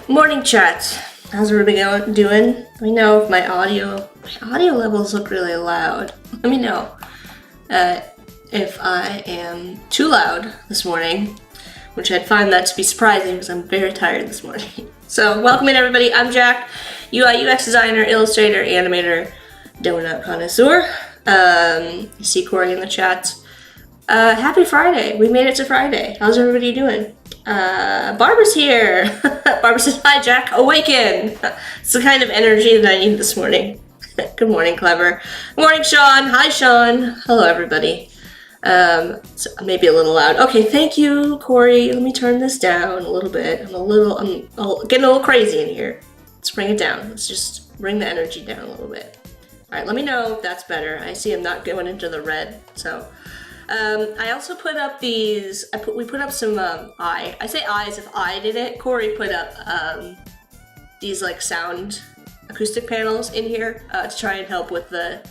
Morning chat. How's everybody doing? Let me know if my audio levels look really loud. Let me know if I am too loud this morning, which I'd find that to be surprising because I'm very tired this morning. So welcome in everybody. I'm Jack, UI UX designer, illustrator, animator, donut connoisseur. You see Corey in the chat. Happy Friday. We made it to Friday. How's everybody doing? Barbara's here. Barbara says, hi Jack, awaken. It's the kind of energy that I need this morning. Good morning, Clever. Good morning, Sean. Hi, Sean. Hello, everybody. So maybe a little loud. Okay, thank you, Corey. Let me turn this down a little bit. I'm getting a little crazy in here. Let's bring it down. Let's just bring the energy down a little bit. All right, let me know if that's better. I see I'm not going into the red, so. I also put up these, we put up some, I say I as if I did it. Corey put up, these like sound acoustic panels in here, to try and help with the,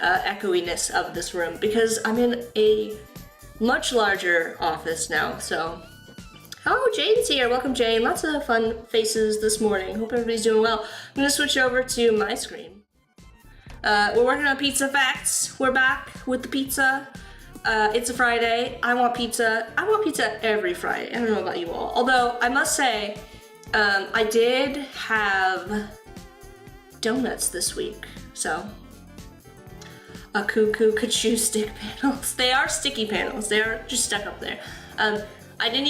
echoiness of this room because I'm in a much larger office now, so. Oh, Jane's here. Welcome, Jane. Lots of fun faces this morning. Hope everybody's doing well. I'm gonna switch over to my screen. We're working on pizza facts. We're back with the pizza. It's a Friday. I want pizza. I want pizza every Friday. I don't know about you all. Although, I must say, I did have donuts this week. So, a cuckoo stick panels. They are sticky panels. They are just stuck up there. We didn't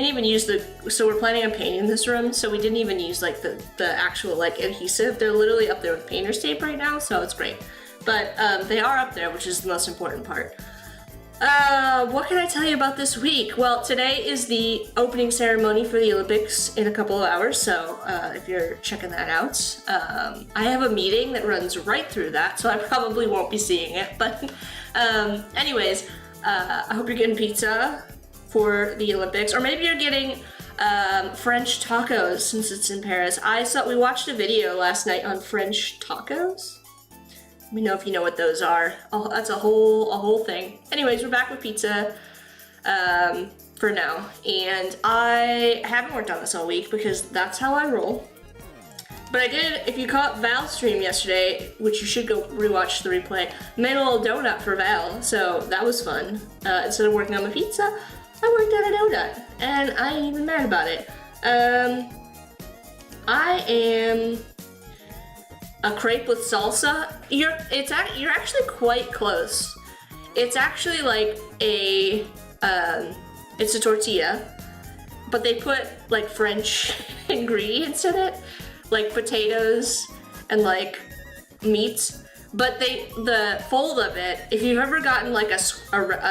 even use so we're planning on painting this room, so we didn't even use like the actual like adhesive. They're literally up there with painter's tape right now, so it's great. But they are up there, which is the most important part. What can I tell you about this week? Well, today is the opening ceremony for the Olympics in a couple of hours, so if you're checking that out. I have a meeting that runs right through that, so I probably won't be seeing it, but anyways, I hope you're getting pizza for the Olympics, or maybe you're getting French tacos since it's in Paris. We watched a video last night on French tacos. Let me know if you know what those are. Oh, that's a whole thing. Anyways, we're back with pizza for now, and I haven't worked on this all week because that's how I roll. But I did, if you caught Val's stream yesterday, which you should go rewatch the replay, I made a little donut for Val, so that was fun. Instead of working on the pizza, I worked on a donut, and I ain't even mad about it. I am a crepe with salsa. You're actually quite close. It's actually like it's a tortilla, but they put like French ingredients in it, like potatoes and like meats. But the fold of it, if you've ever gotten like a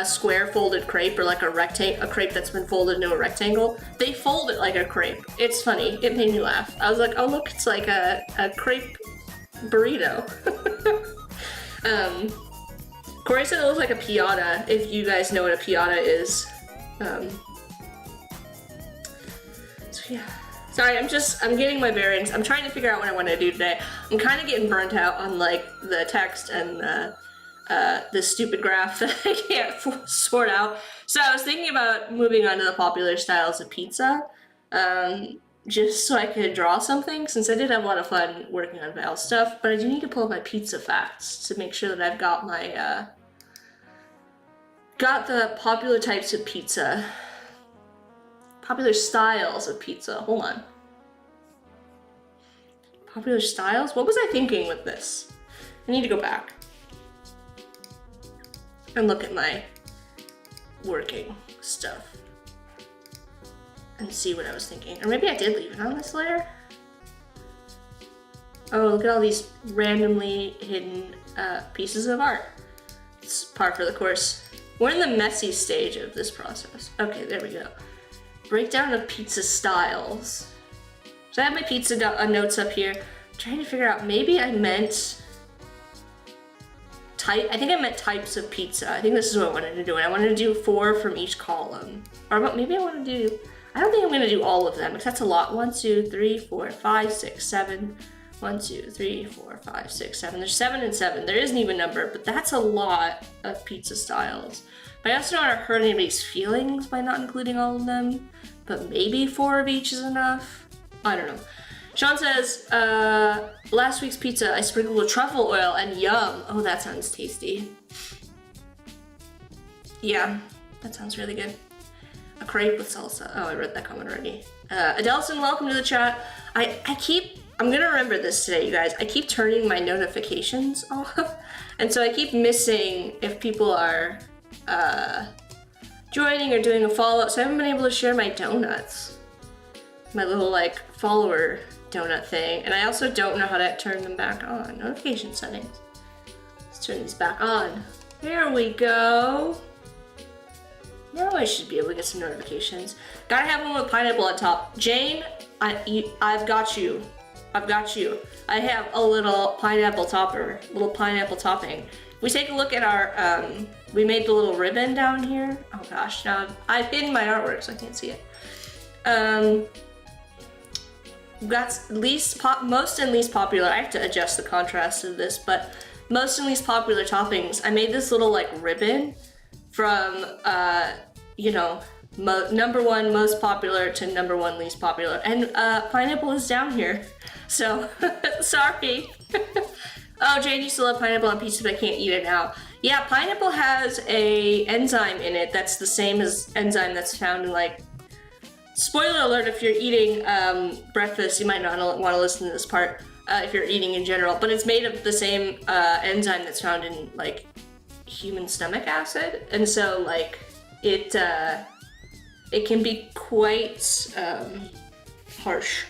square folded crepe or like a crepe that's been folded into a rectangle, they fold it like a crepe. It's funny. It made me laugh. I was like, oh look, it's like a crepe burrito. Corey said it looks like a piata, if you guys know what a piata is. So yeah. Sorry, I'm getting my bearings. I'm trying to figure out what I want to do today. I'm kind of getting burnt out on like the text and the stupid graph that I can't sort out. So I was thinking about moving on to the popular styles of pizza, just so I could draw something, since I did have a lot of fun working on Val's stuff, but I do need to pull up my pizza facts to make sure that I've got my, got the popular types of pizza. Popular styles of pizza. Hold on. Popular styles? What was I thinking with this? I need to go back and look at my working stuff and see what I was thinking. Or maybe I did leave it on this layer. Oh, look at all these randomly hidden pieces of art. It's par for the course. We're in the messy stage of this process. Okay, there we go. Breakdown of pizza styles. So I have my pizza notes up here. I'm trying to figure out, maybe I meant type. I think I meant types of pizza. I think this is what I wanted to do. And I wanted to do 4 from each column. Or maybe I want to do, I don't think I'm going to do all of them, because that's a lot. 1, 2, 3, 4, 5, 6, 7. 1, 2, 3, 4, 5, 6, 7. There's 7 and 7. There is an even number, but that's a lot of pizza styles. But I also don't want to hurt anybody's feelings by not including all of them. But maybe 4 of each is enough? I don't know. Sean says, last week's pizza I sprinkled with truffle oil and yum. Oh, that sounds tasty. Yeah, that sounds really good. A crepe with salsa. Oh, I read that comment already. Adelson, welcome to the chat. I'm gonna remember this today, you guys. I keep turning my notifications off. And so I keep missing if people are joining or doing a follow-up. So I haven't been able to share my donuts. My little like follower donut thing. And I also don't know how to turn them back on. Notification settings. Let's turn these back on. There we go. Now I should be able to get some notifications. Gotta have one with pineapple on top. Jane, I've got you. I've got you. I have a little pineapple topping. We take a look at our, we made the little ribbon down here. Oh gosh, now I've hidden my artwork so I can't see it. We've got most and least popular. I have to adjust the contrast of this, but most and least popular toppings. I made this little like ribbon from, you know, number 1 most popular to number 1 least popular, and pineapple is down here, so sorry. Oh, Jane used to love pineapple on pizza, but I can't eat it now. Yeah, pineapple has a enzyme in it that's the same as enzyme that's found in like, spoiler alert, if you're eating breakfast, you might not want to listen to this part if you're eating in general, but it's made of the same enzyme that's found in like human stomach acid, and so like it can be quite harsh.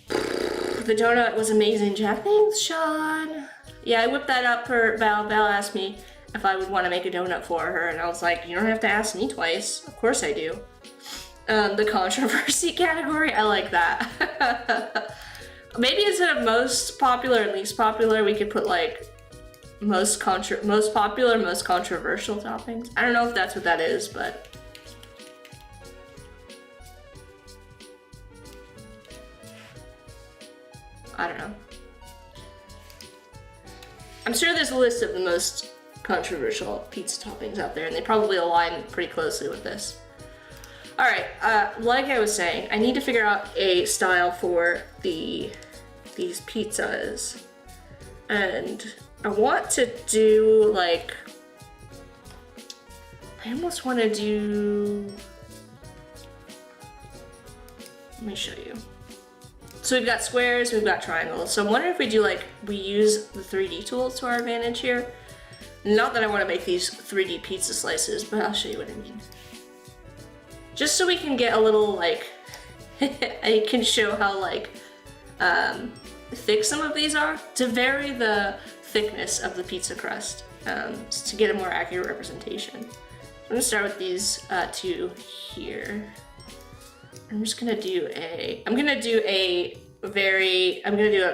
The donut was amazing, Jack. Thanks, Sean. Yeah, I whipped that up for Val. Val asked me if I would want to make a donut for her, and I was like, you don't have to ask me twice. Of course I do. The controversy category, I like that. Maybe instead of most popular and least popular, we could put like most popular, most controversial toppings. I don't know if that's what that is, but I don't know. I'm sure there's a list of the most controversial pizza toppings out there, and they probably align pretty closely with this. All right, like I was saying, I need to figure out a style for these pizzas, and I want to do like, I almost want to do, let me show you. So we've got squares, we've got triangles. So I'm wondering if we do like, we use the 3D tools to our advantage here. Not that I want to make these 3D pizza slices, but I'll show you what I mean. Just so we can get a little like, I can show how like, thick some of these are to vary the thickness of the pizza crust, to get a more accurate representation. I'm gonna start with these two here. I'm just gonna do a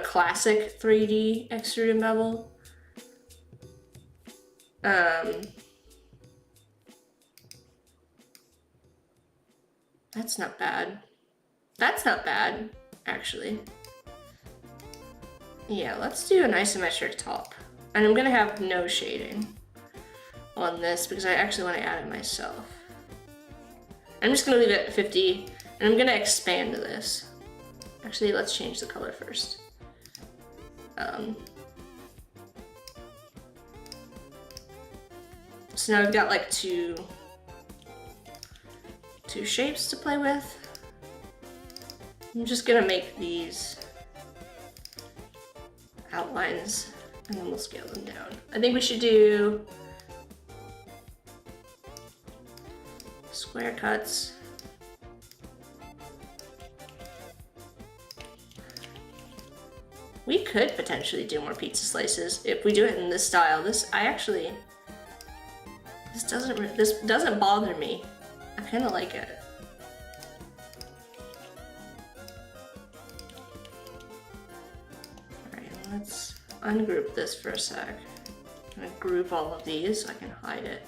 classic 3D extruded bevel. That's not bad. That's not bad, actually. Yeah, let's do an isometric top. And I'm gonna have no shading on this because I actually want to add it myself. I'm just gonna leave it at 50, and I'm gonna expand this. Actually, let's change the color first. So now I've got like two shapes to play with. I'm just gonna make these outlines and then we'll scale them down. I think we should do square cuts. We could potentially do more pizza slices if we do it in this style. This doesn't bother me. I kind of like it. Alright, let's ungroup this for a sec. I'm gonna group all of these so I can hide it.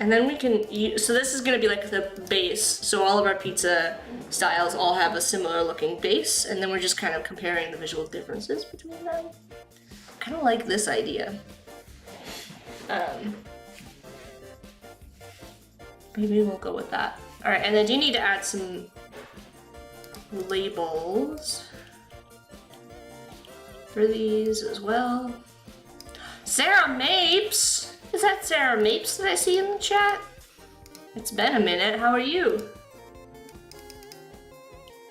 And then we can use, so this is gonna be like the base. So all of our pizza styles all have a similar looking base, and then we're just kind of comparing the visual differences between them. I kind of like this idea. Maybe we'll go with that. All right, and I do need to add some labels for these as well. Sarah Mapes! Is that Sarah Mapes that I see in the chat? It's been a minute, how are you?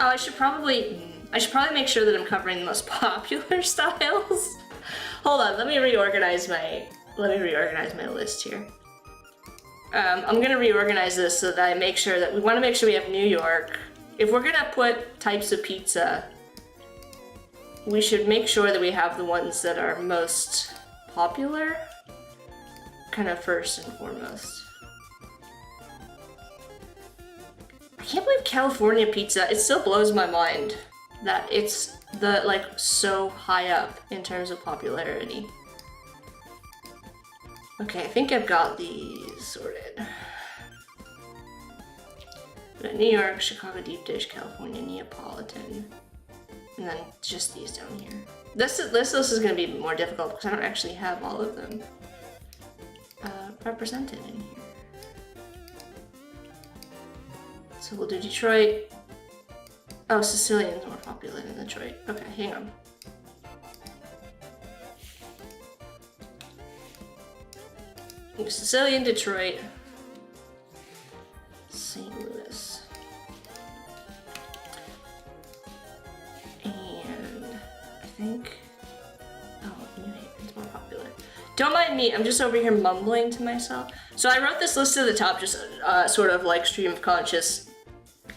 Oh, I should probably make sure that I'm covering the most popular styles. Hold on, let me reorganize my list here. I'm gonna reorganize this so that I make sure that we want to make sure we have New York. If we're gonna put types of pizza, we should make sure that we have the ones that are most popular, kind of first and foremost. I can't believe California pizza, it still blows my mind that it's so high up in terms of popularity. Okay, I think I've got these sorted. New York, Chicago deep dish, California Neapolitan, and then just these down here. This list is going to be more difficult because I don't actually have all of them represented in here. So we'll do Detroit. Oh, Sicilian's more popular than Detroit. Okay, hang on. Sicilian, Detroit, St. Louis, and I think, oh, New Haven's more popular. Don't mind me, I'm just over here mumbling to myself. So I wrote this list at the top, just sort of like stream of conscious,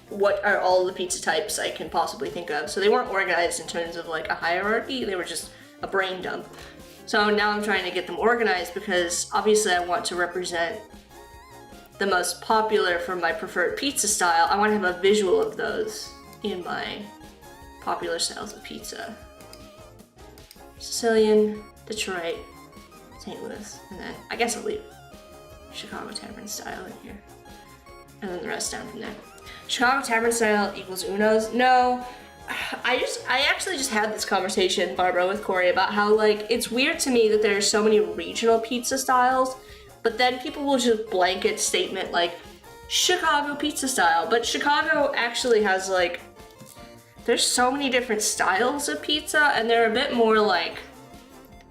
what are all the pizza types I can possibly think of. So they weren't organized in terms of like a hierarchy, they were just a brain dump. So now I'm trying to get them organized because obviously I want to represent the most popular for my preferred pizza style. I want to have a visual of those in my popular styles of pizza. Sicilian, Detroit, St. Louis, and then I guess I'll leave Chicago Tavern style in here. And then the rest down from there. Chicago Tavern style equals Uno's? No. I actually just had this conversation, Barbara, with Corey about how, like, it's weird to me that there are so many regional pizza styles, but then people will just blanket statement like Chicago pizza style. But Chicago actually has, like, there's so many different styles of pizza, and they're a bit more, like,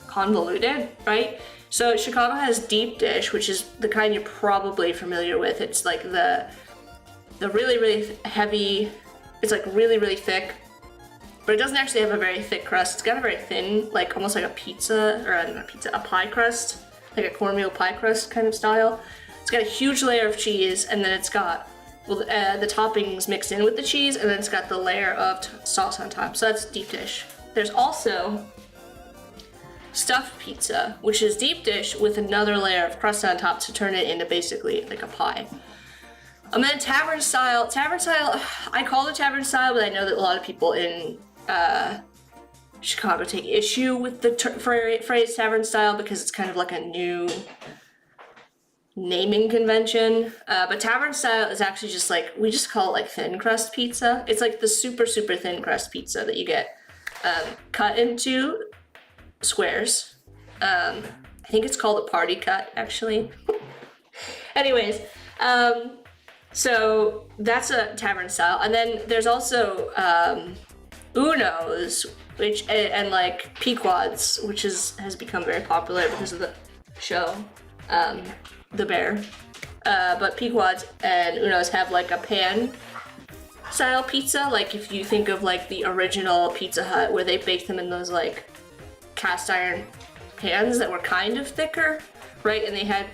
convoluted, right? So Chicago has deep dish, which is the kind you're probably familiar with. It's like the really, really heavy, it's like really, really thick, but it doesn't actually have a very thick crust. It's got a very thin, like almost like a pizza, or not a pizza, a pie crust, like a cornmeal pie crust kind of style. It's got a huge layer of cheese, and then it's got the toppings mixed in with the cheese, and then it's got the layer of sauce on top. So that's deep dish. There's also stuffed pizza, which is deep dish with another layer of crust on top to turn it into basically like a pie. And then tavern style, I call it tavern style, but I know that a lot of people in Chicago take issue with the phrase tavern style because it's kind of like a new naming convention. But tavern style is actually just like, we just call it like thin crust pizza. It's like the super, super thin crust pizza that you get cut into squares. I think it's called a party cut, actually. Anyways, so that's a tavern style. And then there's also Unos, which and like Pequods, which has become very popular because of the show, The Bear. But Pequods and Unos have like a pan style pizza, like if you think of like the original Pizza Hut where they baked them in those like cast iron pans that were kind of thicker, right? And they had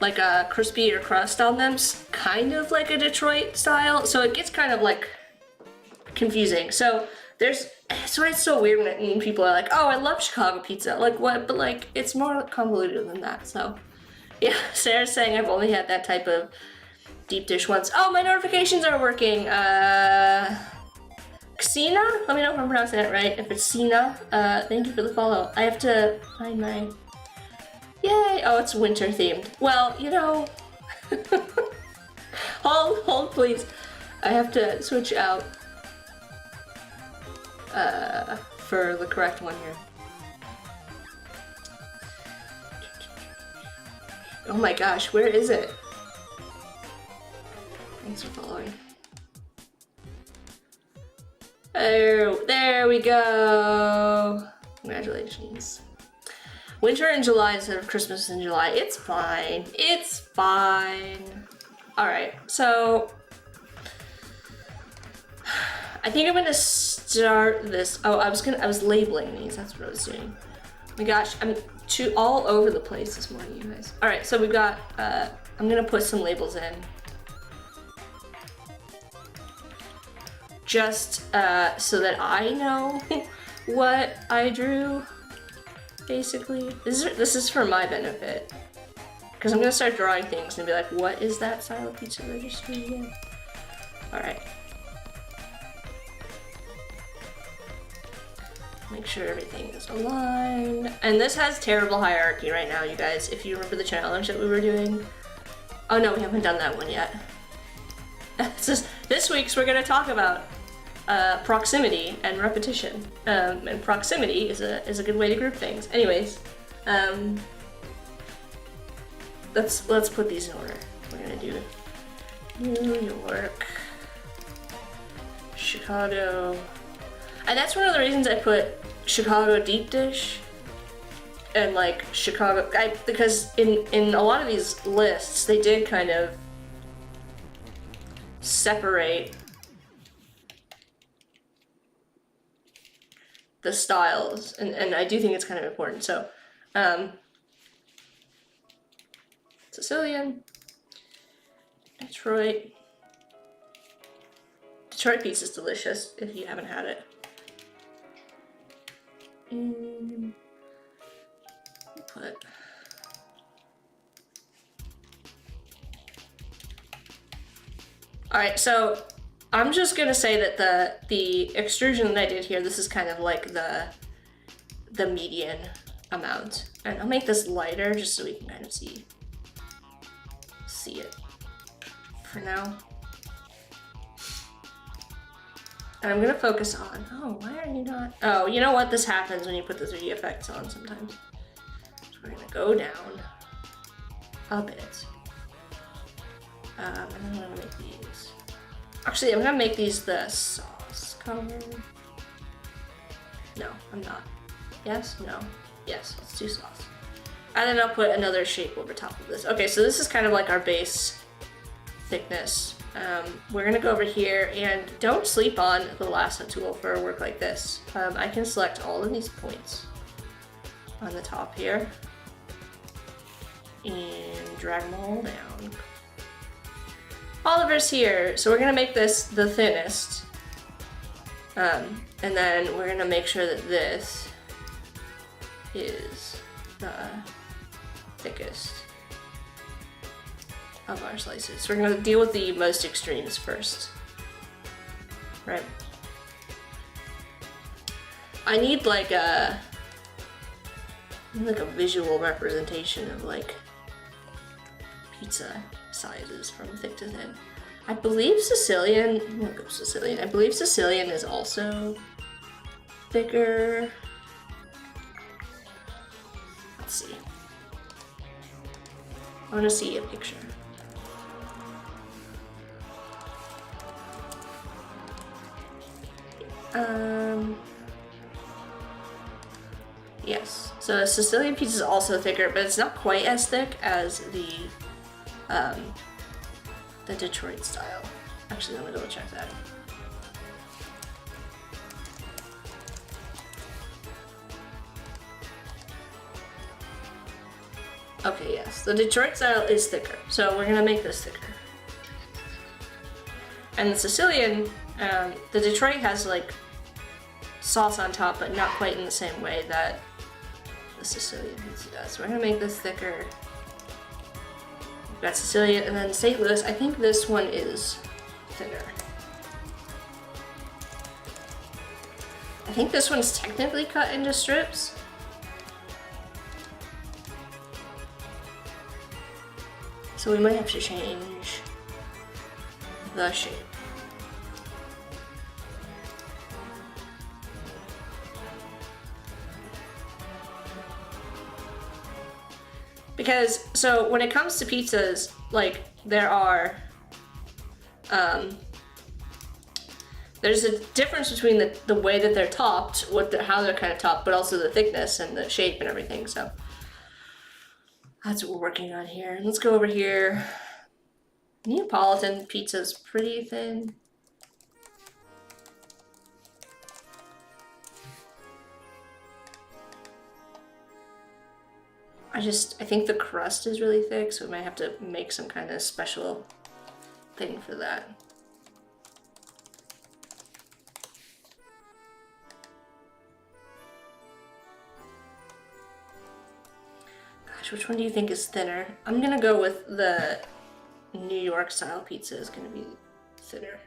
like a crispier crust on them, kind of like a Detroit style. So it gets kind of like confusing. So that's why it's so weird when people are like, oh, I love Chicago pizza. Like what? But like it's more convoluted than that. So yeah, Sarah's saying I've only had that type of deep dish once. Oh, my notifications are working. Xena? Let me know if I'm pronouncing it right. If it's Xena, thank you for the follow. I have to find my... Yay! Oh, it's winter themed. Well, you know... hold please. I have to switch out for the correct one here. Oh my gosh, where is it? Thanks for following. Oh, there we go. Congratulations. Winter in July instead of Christmas in July. It's fine. It's fine. All right, so I think I'm gonna start this. Oh, I was labeling these. That's what I was doing. Oh my gosh, I'm all over the place this morning, you guys. All right, so we've got. I'm gonna put some labels in. Just so that I know what I drew, basically. This is for my benefit. Because I'm gonna start drawing things and be like, what is that style of pizza registry again? Alright. Make sure everything is aligned. And this has terrible hierarchy right now, you guys, if you remember the challenge that we were doing. Oh no, we haven't done that one yet. This week's we're gonna talk about proximity and repetition. And proximity is a good way to group things. Anyways, let's put these in order. We're gonna do New York, Chicago, and that's one of the reasons I put Chicago deep dish and like Chicago, because in a lot of these lists they did kind of separate the styles, and I do think it's kind of important. So Sicilian, Detroit pizza is delicious if you haven't had it. And put alright, so I'm just gonna say that the extrusion that I did here, this is kind of like the median amount. And I'll make this lighter just so we can kind of see it for now. And I'm gonna focus on, oh, why are you not? Oh, you know what? This happens when you put the 3D effects on sometimes. So we're gonna go down a bit. And then I'm gonna make these. Actually, I'm gonna make these the sauce color. No, I'm not. Yes? No? Yes, let's do sauce. And then I'll put another shape over top of this. Okay, so this is kind of like our base thickness. We're gonna go over here, and don't sleep on the lasso tool for a work like this. I can select all of these points on the top here and drag them all down. Oliver's here. So we're gonna make this the thinnest. And then we're gonna make sure that this is the thickest of our slices. So we're gonna deal with the most extremes first. Right. I need like a visual representation of like pizza sizes from thick to thin. I believe Sicilian, I'm gonna go Sicilian. I believe Sicilian is also thicker. Let's see. I wanna see a picture. Yes, so Sicilian pizza is also thicker, but it's not quite as thick as the Detroit style. Actually, let me double check that. Okay, yes, the Detroit style is thicker, so we're gonna make this thicker. And the Sicilian, the Detroit has like sauce on top, but not quite in the same way that the Sicilian pizza does. So we're gonna make this thicker. We've got Sicilian, and then St. Louis. I think this one is thinner. I think this one's technically cut into strips. So we might have to change the shape. Because, so when it comes to pizzas, like, there are, there's a difference between the way that they're topped, how they're kind of topped, but also the thickness and the shape and everything, so that's what we're working on here. Let's go over here. Neapolitan pizza's pretty thin. I think the crust is really thick, so we might have to make some kind of special thing for that. Gosh, which one do you think is thinner? I'm gonna go with the New York style pizza is gonna be thinner.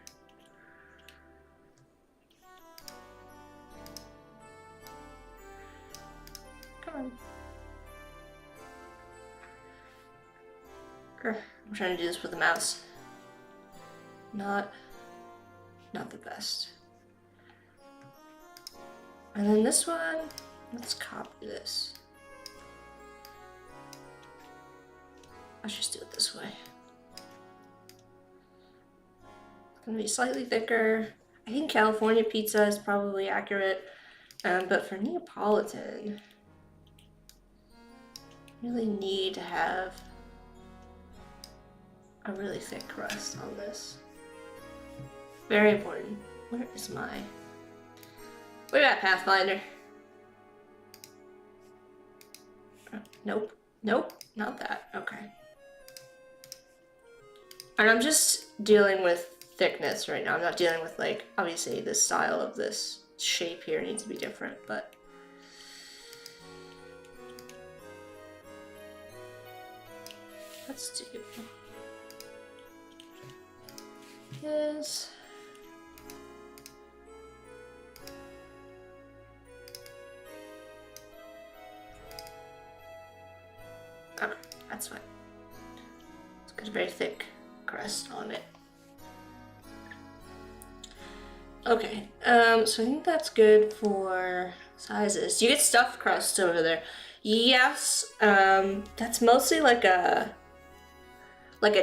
Come on. I'm trying to do this with a mouse. Not the best. And then this one, let's copy this. Let's just do it this way. It's gonna be slightly thicker. I think California pizza is probably accurate, but for Neapolitan, you really need to have a really thick crust on this. Very important. Where is my... Where at, Pathfinder? Nope. Nope, not that. Okay. And I'm just dealing with thickness right now. I'm not dealing with, like, obviously the style of this shape here needs to be different, but... Let's do this. Okay, that's fine. It's got a very thick crust on it. Okay, so I think that's good for sizes. Do you get stuffed crust over there? Yes, that's mostly like a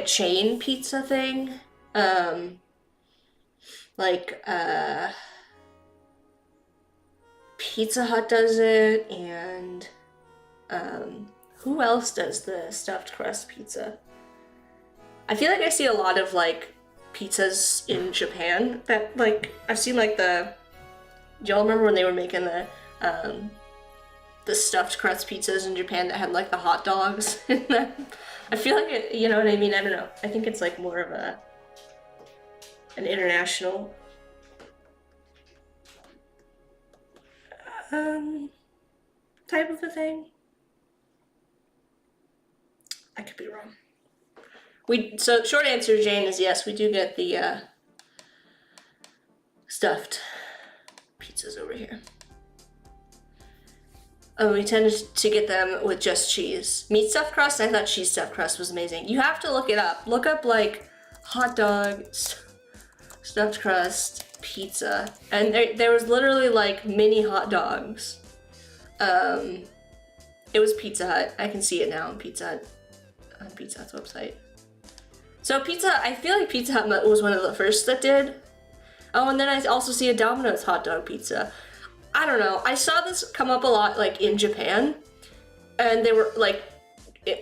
chain pizza thing. Pizza Hut does it, and who else does the stuffed crust pizza? I feel like I see a lot of like pizzas in Japan that like I've seen like do y'all remember when they were making the stuffed crust pizzas in Japan that had like the hot dogs in them? I feel like it, you know what I mean? I don't know. I think it's like more of a an international type of a thing. I could be wrong. So short answer, Jane, is yes, we do get the stuffed pizzas over here. Oh, we tended to get them with just cheese. Meat stuffed crust, I thought cheese stuffed crust was amazing. You have to look it up. Look up like hot dog, stuffed crust, pizza. And there was literally like mini hot dogs. It was Pizza Hut. I can see it now on Pizza Hut's website. So I feel like Pizza Hut was one of the first that did. Oh, and then I also see a Domino's hot dog pizza. I don't know. I saw this come up a lot like in Japan, and they were like,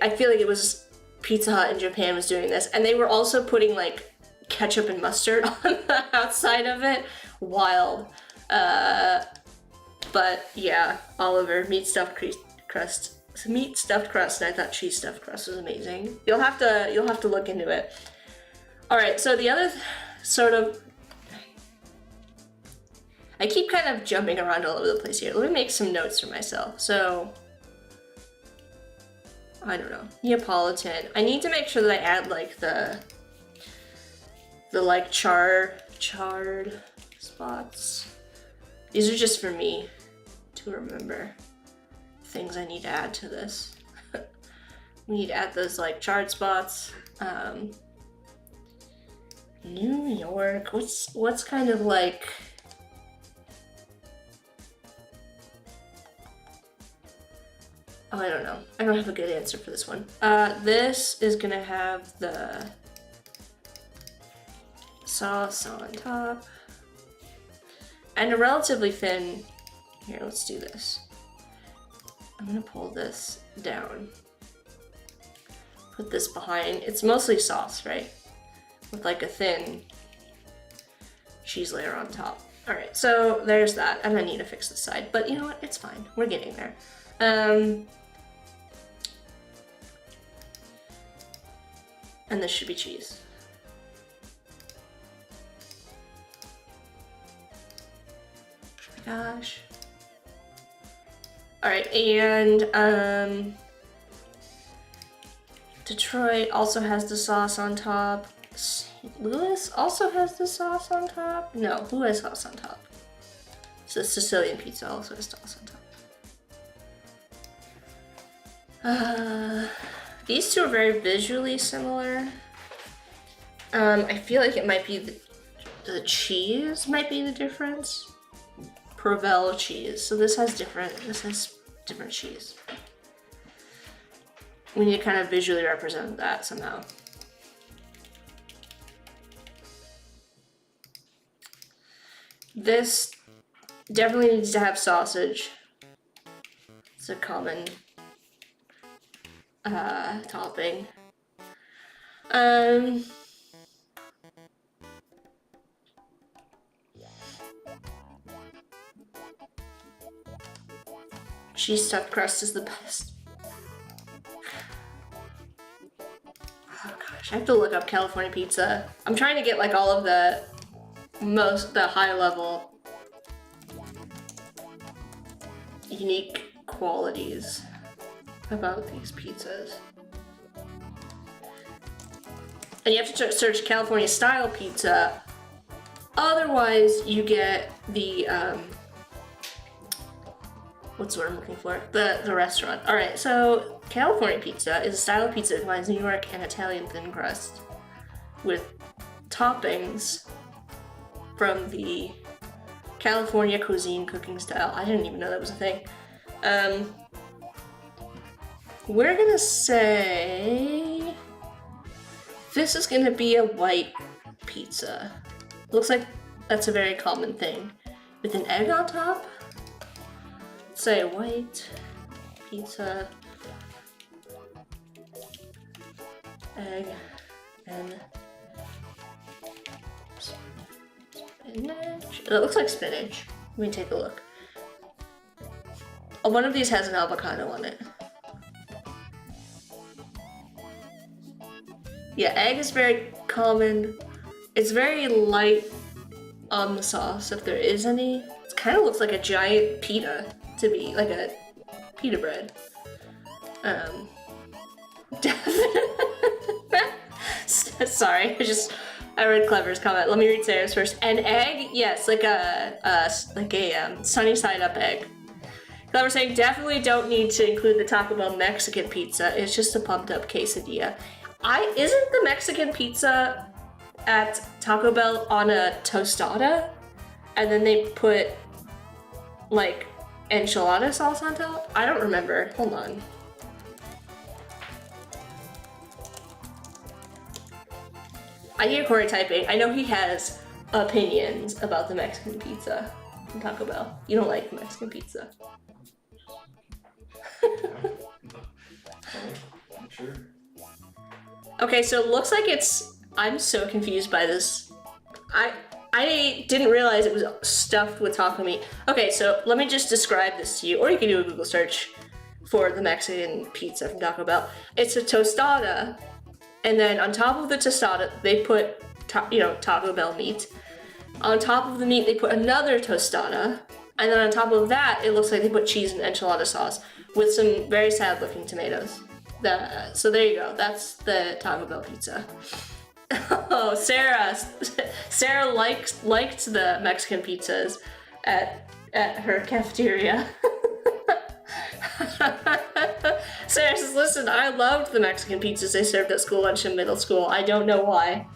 I feel like it was Pizza Hut in Japan was doing this, and they were also putting like ketchup and mustard on the outside of it. Wild. But yeah, Oliver, meat stuffed crust. Meat stuffed crust, and I thought cheese stuffed crust was amazing. You'll have to look into it. All right, so the other sort of, I keep kind of jumping around all over the place here. Let me make some notes for myself. So, I don't know, Neapolitan. I need to make sure that I add like the like charred spots. These are just for me to remember things I need to add to this. We need to add those like charred spots. New York, what's kind of like, oh, I don't know. I don't have a good answer for this one. This is gonna have the sauce on top and a relatively thin, here, let's do this. I'm gonna pull this down. Put this behind. It's mostly sauce, right? With like a thin cheese layer on top. All right, so there's that. And I need to fix this side, but you know what? It's fine. We're getting there. And this should be cheese. Oh my gosh. All right, and Detroit also has the sauce on top. St. Louis also has the sauce on top. No, who has sauce on top? So Sicilian pizza also has sauce on top. These two are very visually similar. I feel like it might be the cheese might be the difference. Provel cheese. So this has different cheese. We need to kind of visually represent that somehow. This definitely needs to have sausage. It's a common topping. Cheese stuffed crust is the best. Oh gosh, I have to look up California pizza. I'm trying to get like all of the high level unique qualities about these pizzas. And you have to search California style pizza. Otherwise, you get the what's the word I'm looking for? The restaurant. All right, so California pizza is a style of pizza that combines New York and Italian thin crust with toppings from the California cuisine cooking style. I didn't even know that was a thing. We're gonna say this is gonna be a white pizza. Looks like that's a very common thing. With an egg on top? Let's say white pizza, egg, and spinach. It looks like spinach. Let me take a look. Oh, one of these has an avocado on it. Yeah, egg is very common. It's very light on the sauce, if there is any. It kind of looks like a giant pita to me, like a pita bread. Sorry, I read Clever's comment. Let me read Sarah's first. An egg, yes, like a sunny side up egg. Clever saying definitely don't need to include the Taco Bell Mexican pizza. It's just a pumped up quesadilla. Isn't the Mexican pizza at Taco Bell on a tostada, and then they put like enchilada sauce on top? I don't remember. Hold on. I hear Corey typing. I know he has opinions about the Mexican pizza from Taco Bell. You don't like Mexican pizza. I'm sure. Okay, so it looks like I'm so confused by this. I didn't realize it was stuffed with taco meat. Okay, so let me just describe this to you, or you can do a Google search for the Mexican pizza from Taco Bell. It's a tostada, and then on top of the tostada, they put Taco Bell meat. On top of the meat, they put another tostada, and then on top of that, it looks like they put cheese and enchilada sauce with some very sad-looking tomatoes. So there you go. That's the Taco Bell pizza. Oh, Sarah liked the Mexican pizzas at her cafeteria. Sarah says, listen, I loved the Mexican pizzas they served at school lunch in middle school. I don't know why.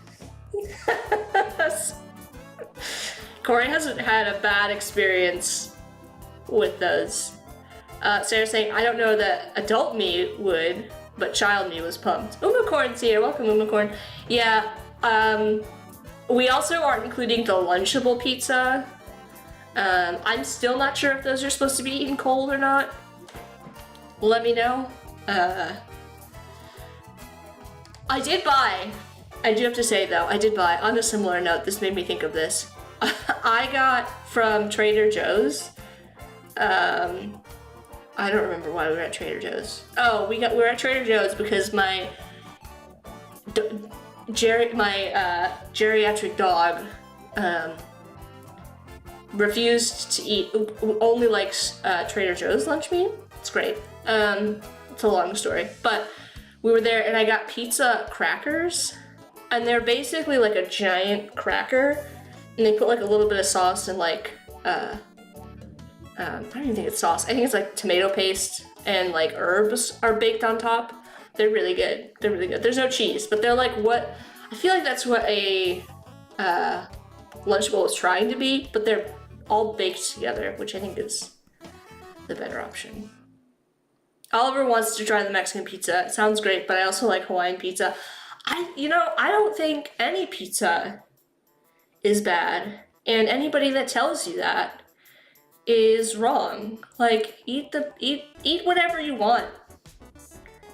Corey hasn't had a bad experience with those. Sarah's saying, I don't know that adult me would, but child me was pumped. Umacorn's here. Welcome, Umacorn. Yeah, we also aren't including the Lunchable pizza. I'm still not sure if those are supposed to be eaten cold or not. Let me know. I do have to say though, I did buy, on a similar note, this made me think of this. I got from Trader Joe's, I don't remember why we were at Trader Joe's. Oh, we were at Trader Joe's because my geriatric dog refused to eat, only likes Trader Joe's lunch meat. It's great. It's a long story, but we were there and I got pizza crackers, and they're basically like a giant cracker, and they put like a little bit of sauce and like I don't even think it's sauce. I think it's like tomato paste and like herbs are baked on top. They're really good. They're really good. There's no cheese, but they're like what, I feel like that's what a Lunchable is trying to be, but they're all baked together, which I think is the better option. Oliver wants to try the Mexican pizza. It sounds great, but I also like Hawaiian pizza. I don't think any pizza is bad, and anybody that tells you that is wrong. Like, eat whatever you want.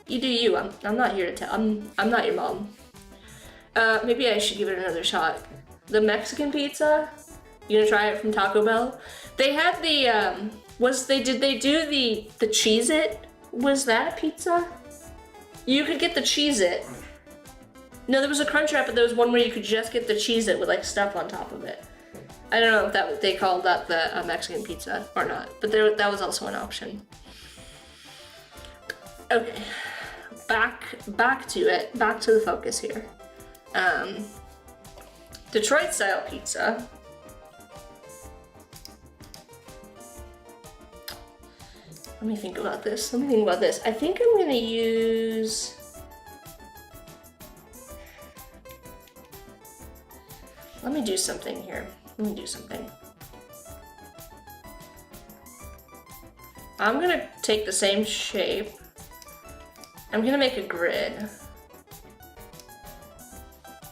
You do you. I'm not here to tell. I'm not your mom. Maybe I should give it another shot. The Mexican pizza. You gonna try it from Taco Bell? They had the did they do the Cheez-It? Was that a pizza? You could get the Cheez-It. No, there was a Crunchwrap, but there was one where you could just get the Cheez-It with like stuff on top of it. I don't know if they called that the Mexican pizza or not, but that was also an option. Okay, back to it. Back to the focus here. Detroit style pizza. Let me think about this. I think I'm gonna use. Let me do something here. I'm gonna take the same shape. I'm gonna make a grid.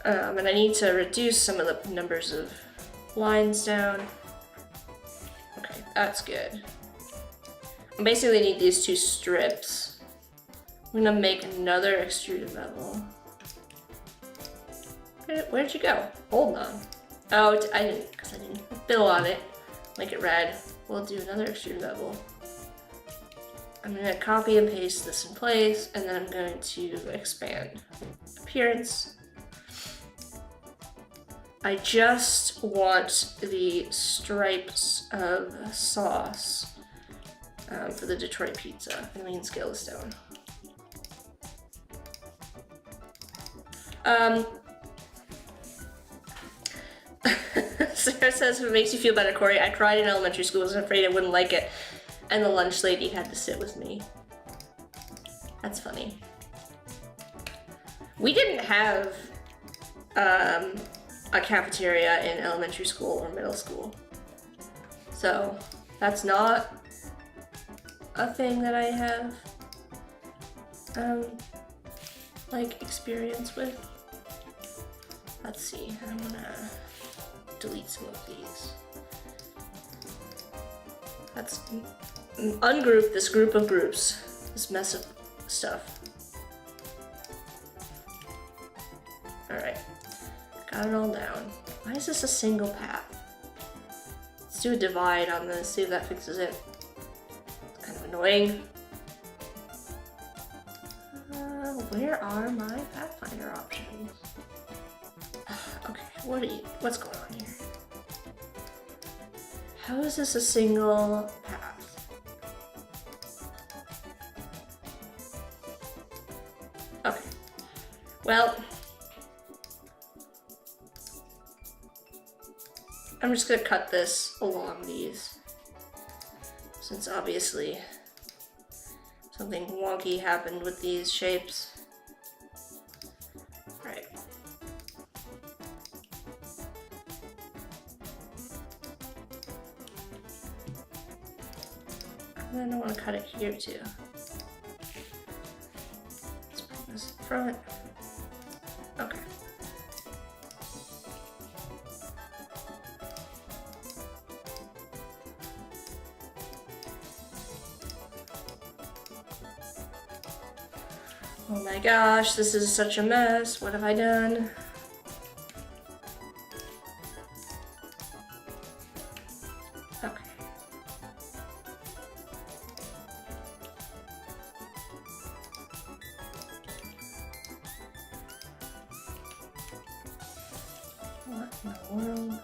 And I need to reduce some of the numbers of lines down. Okay, that's good. I basically need these two strips. I'm gonna make another extruded bevel. Where'd you go? Hold on. Oh, I didn't, because I didn't fill on it. Make it red. We'll do another extruded bevel. I'm gonna copy and paste this in place, and then I'm going to expand appearance. I just want the stripes of sauce for the Detroit pizza, and we can scale this down. Sarah says, if it makes you feel better, Corey, I cried in elementary school, I was afraid I wouldn't like it, and the lunch lady had to sit with me. That's funny. We didn't have a cafeteria in elementary school or middle school, so that's not a thing that I have like experience with. Let's see, I'm gonna delete some of these. Let's ungroup this group of groups, this mess of stuff. Alright, got it all down. Why is this a single path? Let's do a divide on this, see if that fixes it. It's kind of annoying. Where are my Pathfinder options? Okay, what's going on here? How is this a single path? Okay, well, I'm just gonna cut this along these, since obviously something wonky happened with these shapes. Right. And then I want to cut it here too. Let's bring this in front. Okay. Oh my gosh, this is such a mess. What have I done? Okay. What in the world?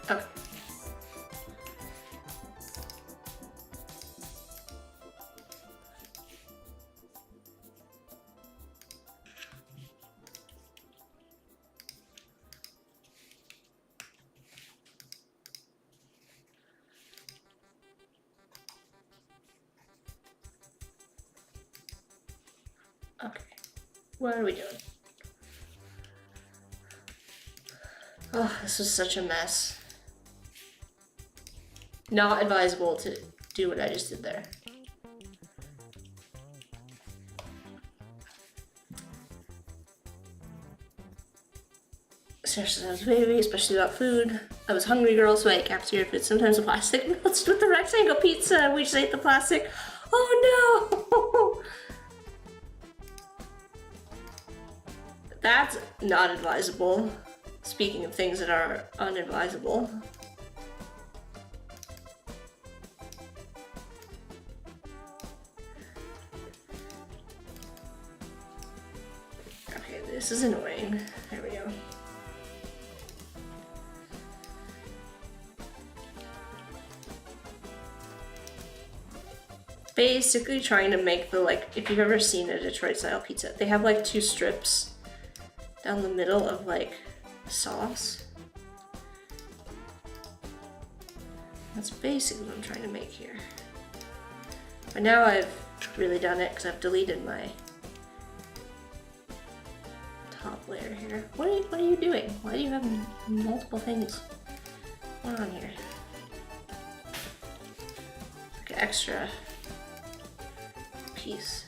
Okay. Okay. What are we doing? Oh, this was such a mess. Not advisable to do what I just did there. Seriously, I was baby, especially about food. I was hungry girl, so I ate cafeteria food. Sometimes the plastic melts with the rectangle pizza. We just ate the plastic. Oh no! That's not advisable. Speaking of things that are unadvisable. Okay, this is annoying. There we go. Basically trying to make the, like, if you've ever seen a Detroit style pizza, they have like two strips down the middle of like sauce. That's basically what I'm trying to make here. But now I've really done it because I've deleted my top layer here. What are you doing? Why do you have multiple things going on here? Like an extra piece.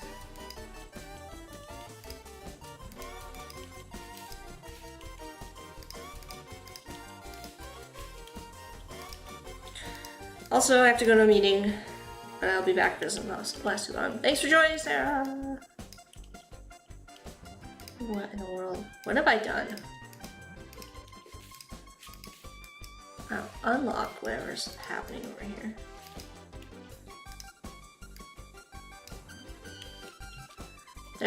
Also, I have to go to a meeting, but I'll be back. It doesn't last too long. Thanks for joining, Sarah! What in the world? What have I done? I'll unlock whatever's happening over here.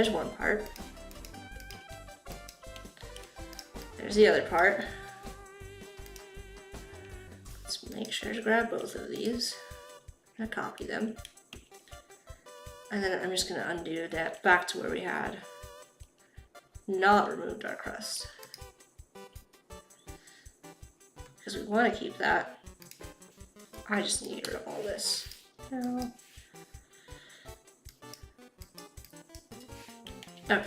There's one part. There's the other part. Let's make sure to grab both of these. I'm gonna copy them. And then I'm just gonna undo that back to where we had not removed our crust. Because we want to keep that. I just need to get rid of all this. No. Okay.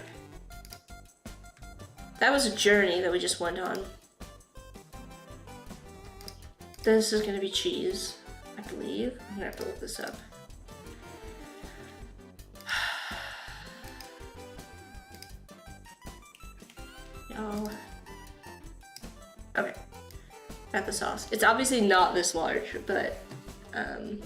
That was a journey that we just went on. This is gonna be cheese, I believe. I'm gonna have to look this up. Oh. Okay. Got the sauce. It's obviously not this large, but I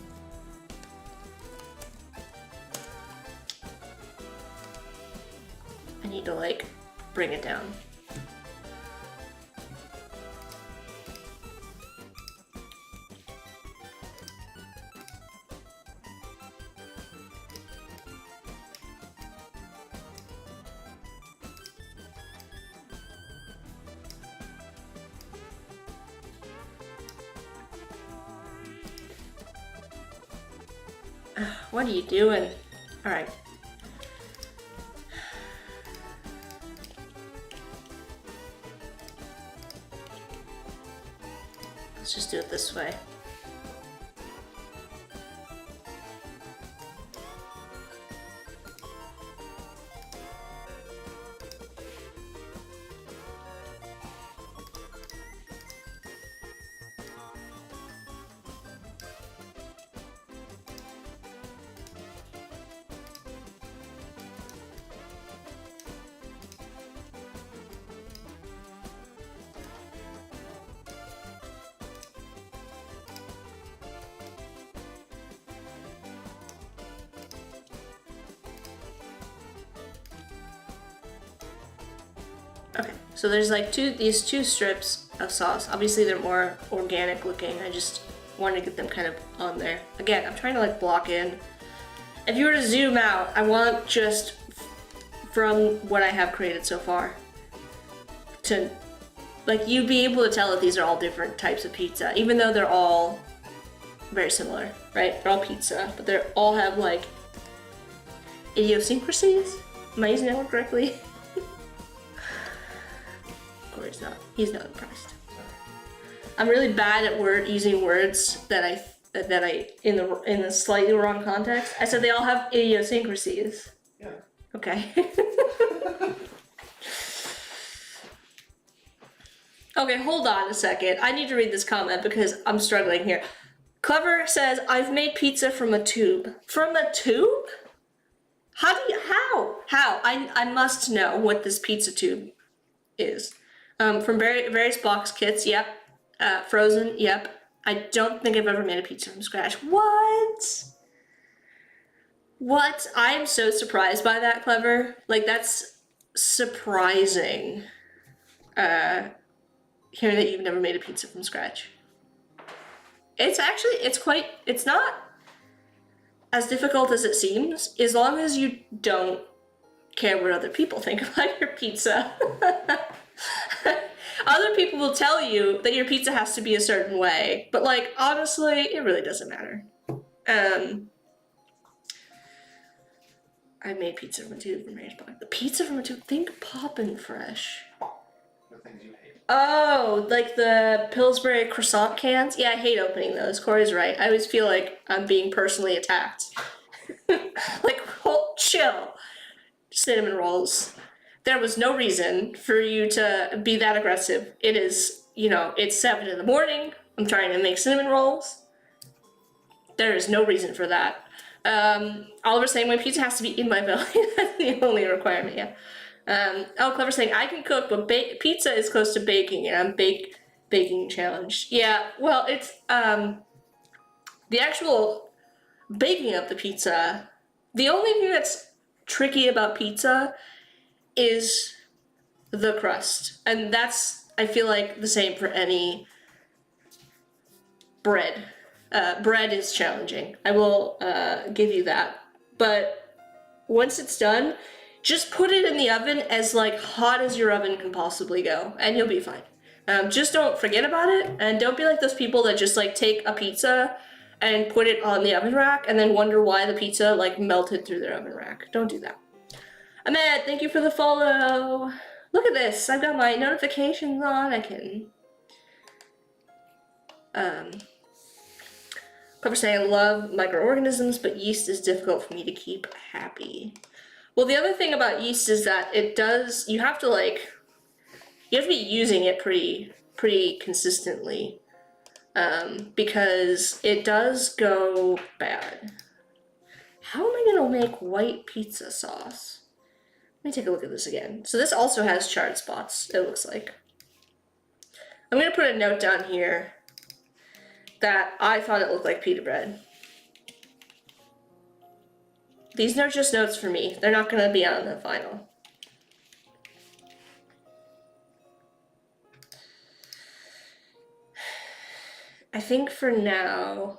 need to like bring it down. What are you doing? All right. Let's just do it this way. Okay, so there's like these two strips of sauce. Obviously they're more organic looking. I just wanted to get them kind of on there. Again, I'm trying to like block in. If you were to zoom out, I want just from what I have created so far to like you be able to tell that these are all different types of pizza, even though they're all very similar, right? They're all pizza, but they all have like idiosyncrasies. Am I using that word correctly? He's not impressed. I'm really bad at using words that I in the slightly wrong context. I said they all have idiosyncrasies. Yeah. Okay. Okay, hold on a second. I need to read this comment because I'm struggling here. Clever says, I've made pizza from a tube. From a tube? How? I must know what this pizza tube is. From various box kits, yep. Frozen, yep. I don't think I've ever made a pizza from scratch. What? What? I am so surprised by that, Clever. Like, that's surprising. Hearing that you've never made a pizza from scratch. It's not as difficult as it seems, as long as you don't care what other people think about your pizza. Other people will tell you that your pizza has to be a certain way, but like, honestly, it really doesn't matter. I made pizza from a tube from Range Box. The pizza from a tube, think Poppin' Fresh. The things you hate. Oh, like the Pillsbury croissant cans? Yeah, I hate opening those. Corey's right. I always feel like I'm being personally attacked. Like, chill. Cinnamon rolls. There was no reason for you to be that aggressive. It is, it's 7 in the morning. I'm trying to make cinnamon rolls. There is no reason for that. Oliver's saying my pizza has to be in my belly. That's the only requirement, yeah. Clever saying I can cook, but pizza is close to baking, and I'm baking challenged. Yeah, well, it's the actual baking of the pizza. The only thing that's tricky about pizza is the crust, and that's, I feel like, the same for any bread. Bread is challenging. I will give you that. But once it's done, just put it in the oven as like hot as your oven can possibly go, and you'll be fine. Just don't forget about it, and don't be like those people that just like take a pizza and put it on the oven rack and then wonder why the pizza like melted through their oven rack. Don't do that. Ahmed, thank you for the follow. Look at this. I've got my notifications on. I can. Clever saying, I love microorganisms, but yeast is difficult for me to keep happy. Well, the other thing about yeast is that it does. You have to be using it pretty consistently, because it does go bad. How am I gonna make white pizza sauce? Let me take a look at this again. So this also has charred spots, it looks like. I'm gonna put a note down here that I thought it looked like pita bread. These are just notes for me. They're not gonna be on the final. I think for now,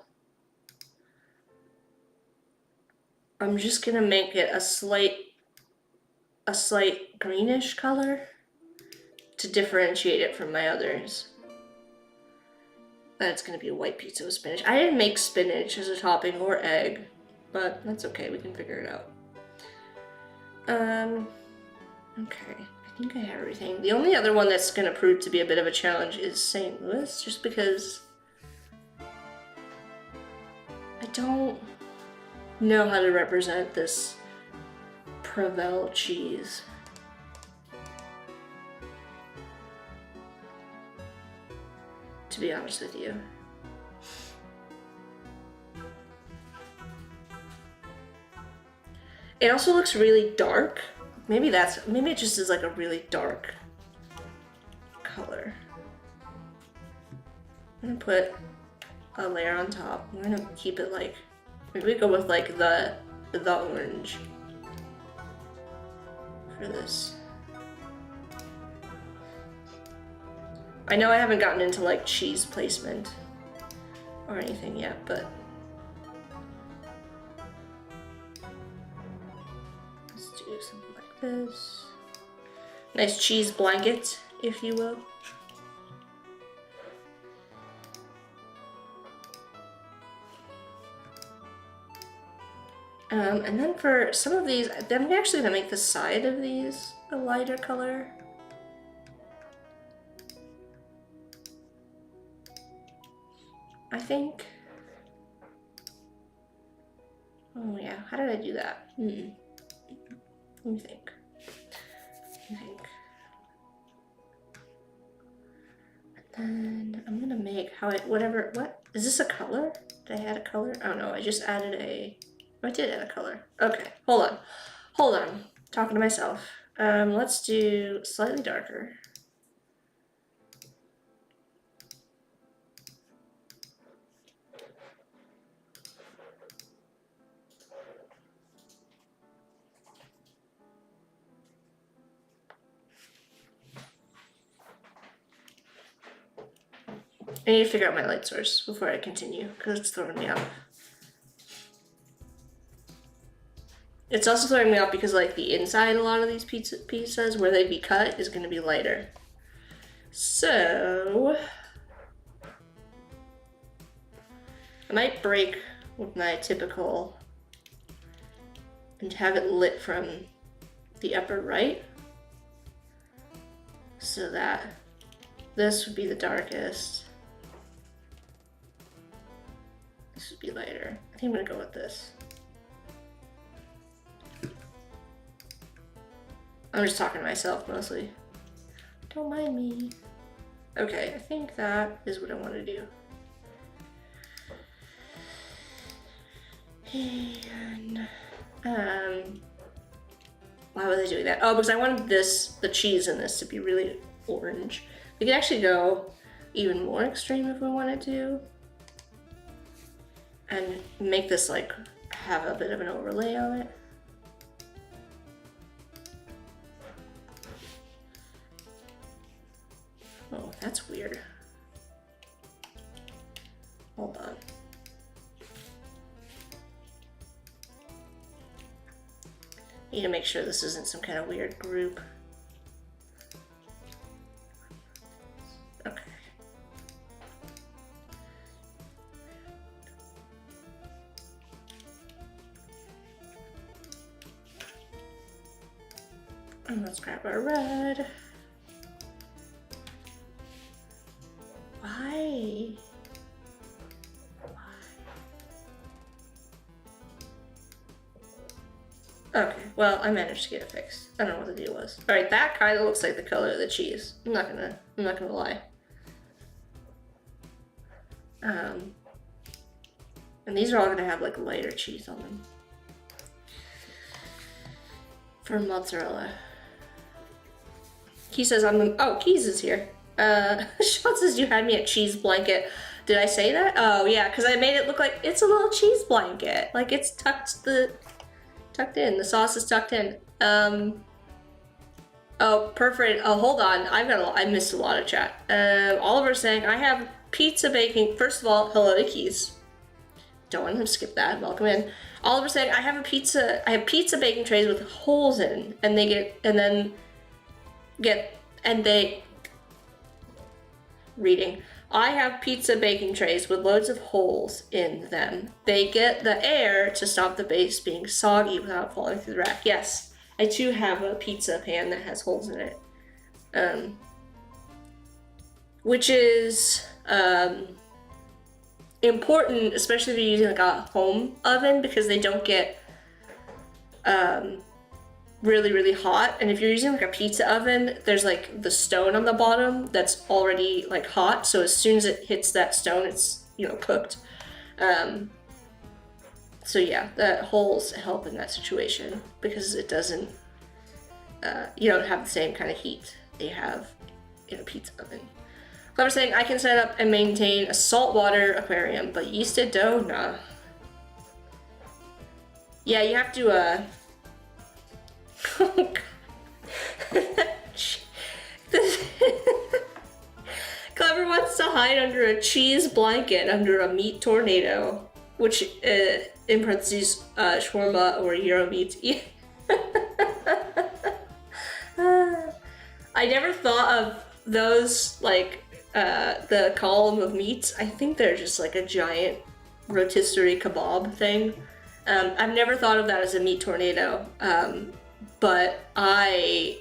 I'm just gonna make it a slight greenish color to differentiate it from my others. That's gonna be a white pizza with spinach. I didn't make spinach as a topping or egg, but that's okay, we can figure it out. Okay, I think I have everything. The only other one that's gonna prove to be a bit of a challenge is St. Louis, just because I don't know how to represent this Provel cheese. To be honest with you. It also looks really dark. Maybe it just is like a really dark color. I'm gonna put a layer on top. We're gonna keep it like, maybe we go with like the orange for this. I know I haven't gotten into like cheese placement or anything yet, but let's do something like this. Nice cheese blanket, if you will. And then for some of these, I'm actually gonna make the side of these a lighter color. I think. Oh yeah, how did I do that? Let me think. And then I'm gonna make what? Is this a color? Did I add a color? Oh no, I just added I did add a color. Okay, hold on. Talking to myself. Let's do slightly darker. I need to figure out my light source before I continue, because it's throwing me off. It's also throwing me off because like the inside a lot of these pizzas where they'd be cut is going to be lighter. So I might break with my typical and have it lit from the upper right so that this would be the darkest. This would be lighter. I think I'm gonna go with this. I'm just talking to myself mostly. Don't mind me. Okay, I think that is what I want to do. And why was I doing that? Oh, because I wanted the cheese in this to be really orange. We could actually go even more extreme if we wanted to. And make this like have a bit of an overlay on it. Oh, that's weird. Hold on. Need to make sure this isn't some kind of weird group. Okay. And let's grab our red. Why? Okay, well, I managed to get it fixed. I don't know what the deal was. All right, that kind of looks like the color of the cheese. I'm not gonna lie. And these are all gonna have like lighter cheese on them. For mozzarella. Key says Keys is here. Sean says you had me at cheese blanket. Did I say that? Oh yeah, because I made it look like it's a little cheese blanket. Like it's tucked in. The sauce is tucked in. Oh, perfect. Oh, hold on. I missed a lot of chat. Oliver's saying I have pizza baking. First of all, hello to Keys. Don't want him to skip that. Welcome in. Oliver's saying I have pizza baking trays with holes in, and I have pizza baking trays with loads of holes in them. They get the air to stop the base being soggy without falling through the rack. Yes, I too have a pizza pan that has holes in it. Which is important, especially if you're using like a home oven, because they don't get really, really hot. And if you're using like a pizza oven, there's like the stone on the bottom that's already like hot. So as soon as it hits that stone, it's, cooked. So yeah, the holes help in that situation because it doesn't, you don't have the same kind of heat they have in a pizza oven. Clever saying, I can set up and maintain a saltwater aquarium, but yeasted dough, nah. Yeah, you have to, Clever wants to hide under a cheese blanket under a meat tornado, which, in parentheses, shawarma or Euro meat. I never thought of those, like, the column of meats. I think they're just like a giant rotisserie kebab thing. I've never thought of that as a meat tornado, but I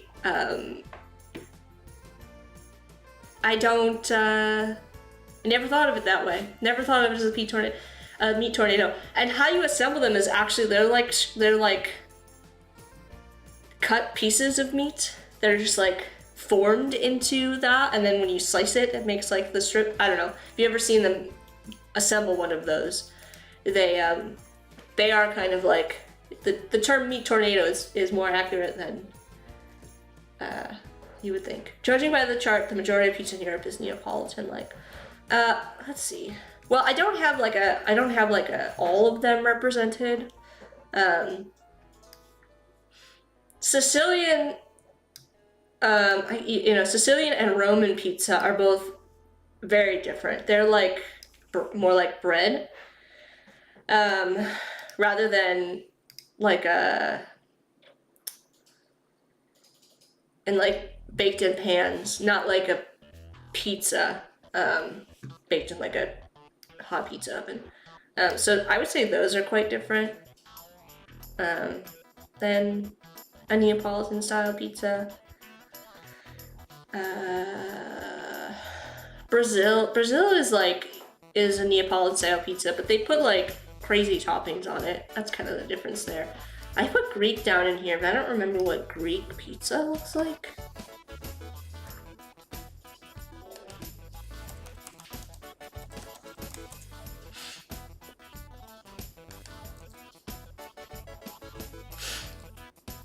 never thought of it that way. Never thought of it as a meat tornado. And how you assemble them is actually they're like cut pieces of meat. They're just like formed into that, and then when you slice it, it makes like the strip. I don't know if you ever seen them assemble one of those. They are kind of like the term meat tornado is more accurate than you would think. Judging by the chart, the majority of pizza in Europe is Neapolitan-like. Let's see. Well, I don't have like all of them represented. Sicilian, Sicilian and Roman pizza are both very different. They're like more like bread, rather than like and like baked in pans, not like a pizza baked in like a hot pizza oven. So I would say those are quite different than a Neapolitan style pizza. Brazil is a Neapolitan style pizza, but they put like crazy toppings on it. That's kind of the difference there. I put Greek down in here, but I don't remember what Greek pizza looks like.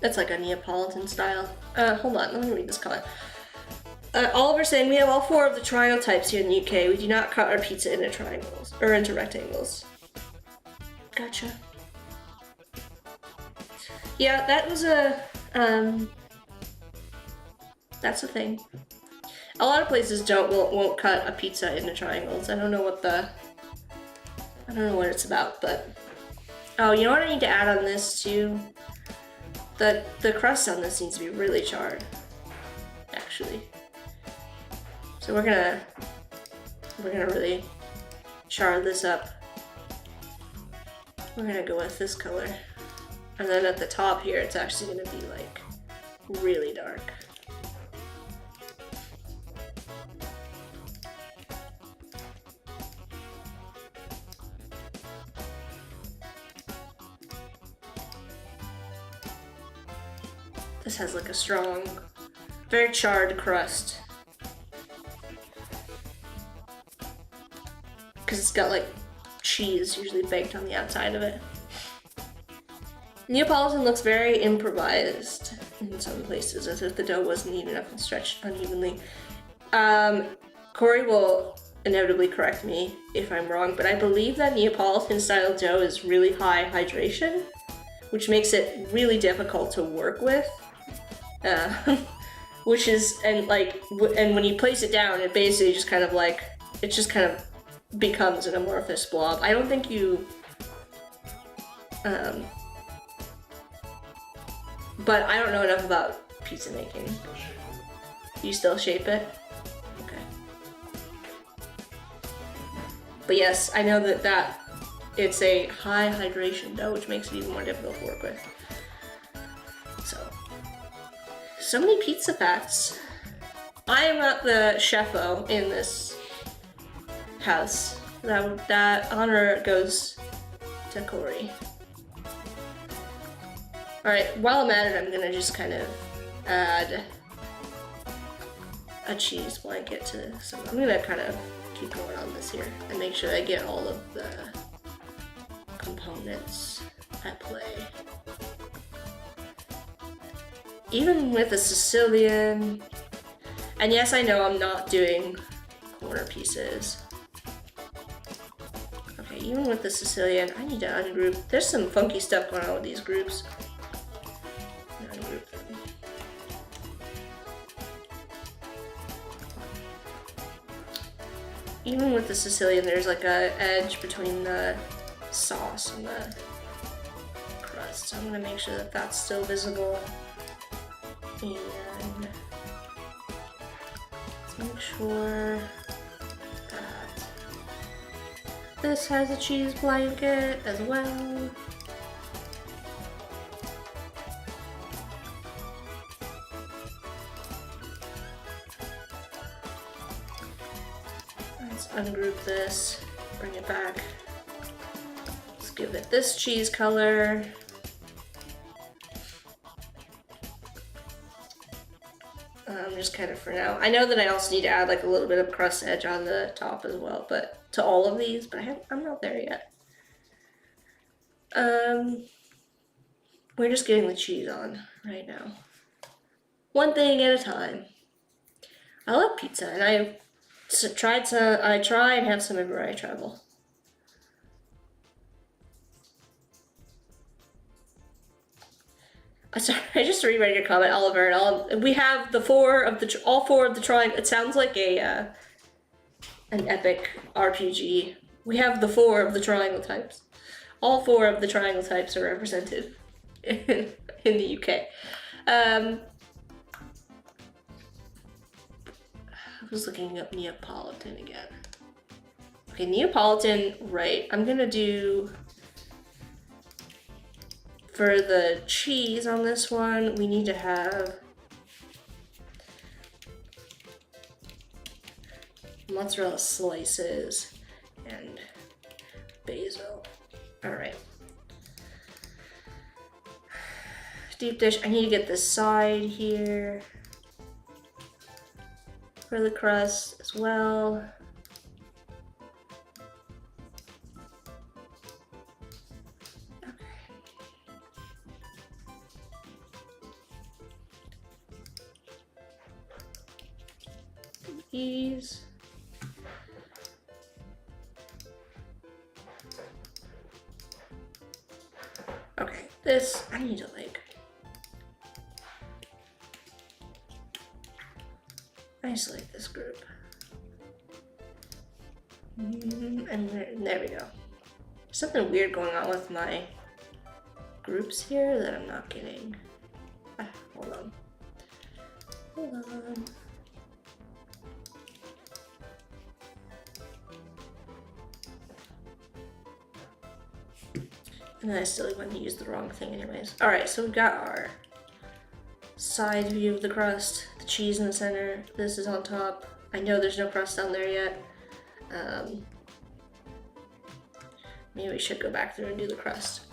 That's like a Neapolitan style. Hold on, let me read this comment. Oliver saying, we have all 4 of the triangle types here in the UK. We do not cut our pizza into triangles, or into rectangles. Gotcha. Yeah, that was that's a thing. A lot of places won't cut a pizza into triangles. I don't know what it's about, but... Oh, you know what I need to add on this too? The crust on this needs to be really charred, actually. So we're gonna really char this up. We're gonna go with this color. And then at the top here, it's actually gonna be like really dark. This has like a strong, very charred crust. Because it's got like cheese usually baked on the outside of it. Neapolitan looks very improvised in some places, as if the dough wasn't even enough and stretched unevenly. Corey will inevitably correct me if I'm wrong, but I believe that Neapolitan style dough is really high hydration, which makes it really difficult to work with. Which is, and when you place it down, it basically just kind of like, it just kind of becomes an amorphous blob. I don't think you, but I don't know enough about pizza making. You still shape it? Okay. But yes, I know that it's a high hydration dough, which makes it even more difficult to work with. So many pizza facts. I am not the chefo in this house. That honor goes to Corey. Alright, while I'm at it, I'm gonna just kind of add a cheese blanket to some. I'm gonna kind of keep going on this here and make sure I get all of the components at play. Even with a Sicilian, and yes, I know I'm not doing corner pieces. Okay, even with the Sicilian, I need to ungroup. There's some funky stuff going on with these groups. Ungroup them. Even with the Sicilian, there's like a edge between the sauce and the crust. So I'm gonna make sure that that's still visible. And let's make sure that this has a cheese blanket as well. Let's ungroup this, bring it back. Let's give it this cheese color. Just kind of for now. I know that I also need to add like a little bit of crust edge on the top as well, but to all of these, but I'm not there yet. We're just getting the cheese on right now. One thing at a time. I love pizza, and I try and have some everywhere I travel. Sorry, I just reread your comment, Oliver. And we have all four of the triangle. It sounds like an epic RPG. We have the 4 of the triangle types. All 4 of the triangle types are represented in the UK. I was looking up Neapolitan again. Okay, Neapolitan, right. I'm gonna do, for the cheese on this one, we need to have mozzarella slices and basil. All right. Deep dish, I need to get this side here for the crust as well. These. Okay, this, I need to like, isolate this group. And there we go. Something weird going on with my groups here that I'm not getting. Hold on. And then I still went to use the wrong thing anyways. Alright, so we've got our side view of the crust, the cheese in the center, this is on top. I know there's no crust down there yet. Maybe we should go back through and do the crust.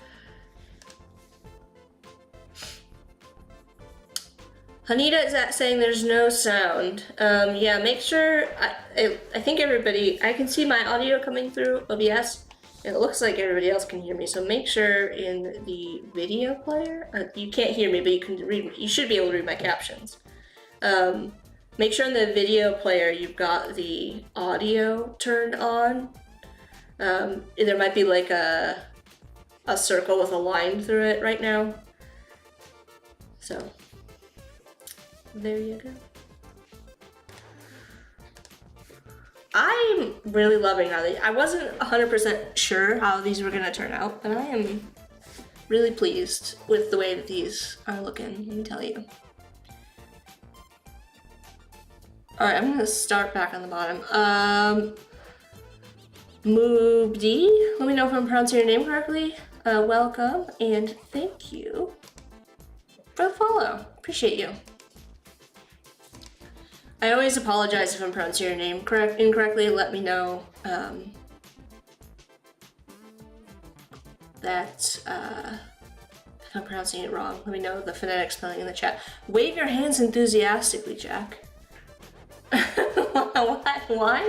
Hanita is saying there's no sound. Yeah, make sure, I think everybody, I can see my audio coming through OBS. It looks like everybody else can hear me, so make sure in the video player, you can't hear me, but you can read, you should be able to read my captions. Make sure in the video player you've got the audio turned on. There might be like a circle with a line through it right now. So, there you go. I'm really loving how these, I wasn't 100% sure how these were gonna turn out, but I am really pleased with the way that these are looking, let me tell you. All right, I'm gonna start back on the bottom. Moobd, let me know if I'm pronouncing your name correctly. Welcome and thank you for the follow, appreciate you. I always apologize if I'm pronouncing your name incorrectly. Let me know that if I'm pronouncing it wrong. Let me know the phonetic spelling in the chat. Wave your hands enthusiastically, Jack. Why?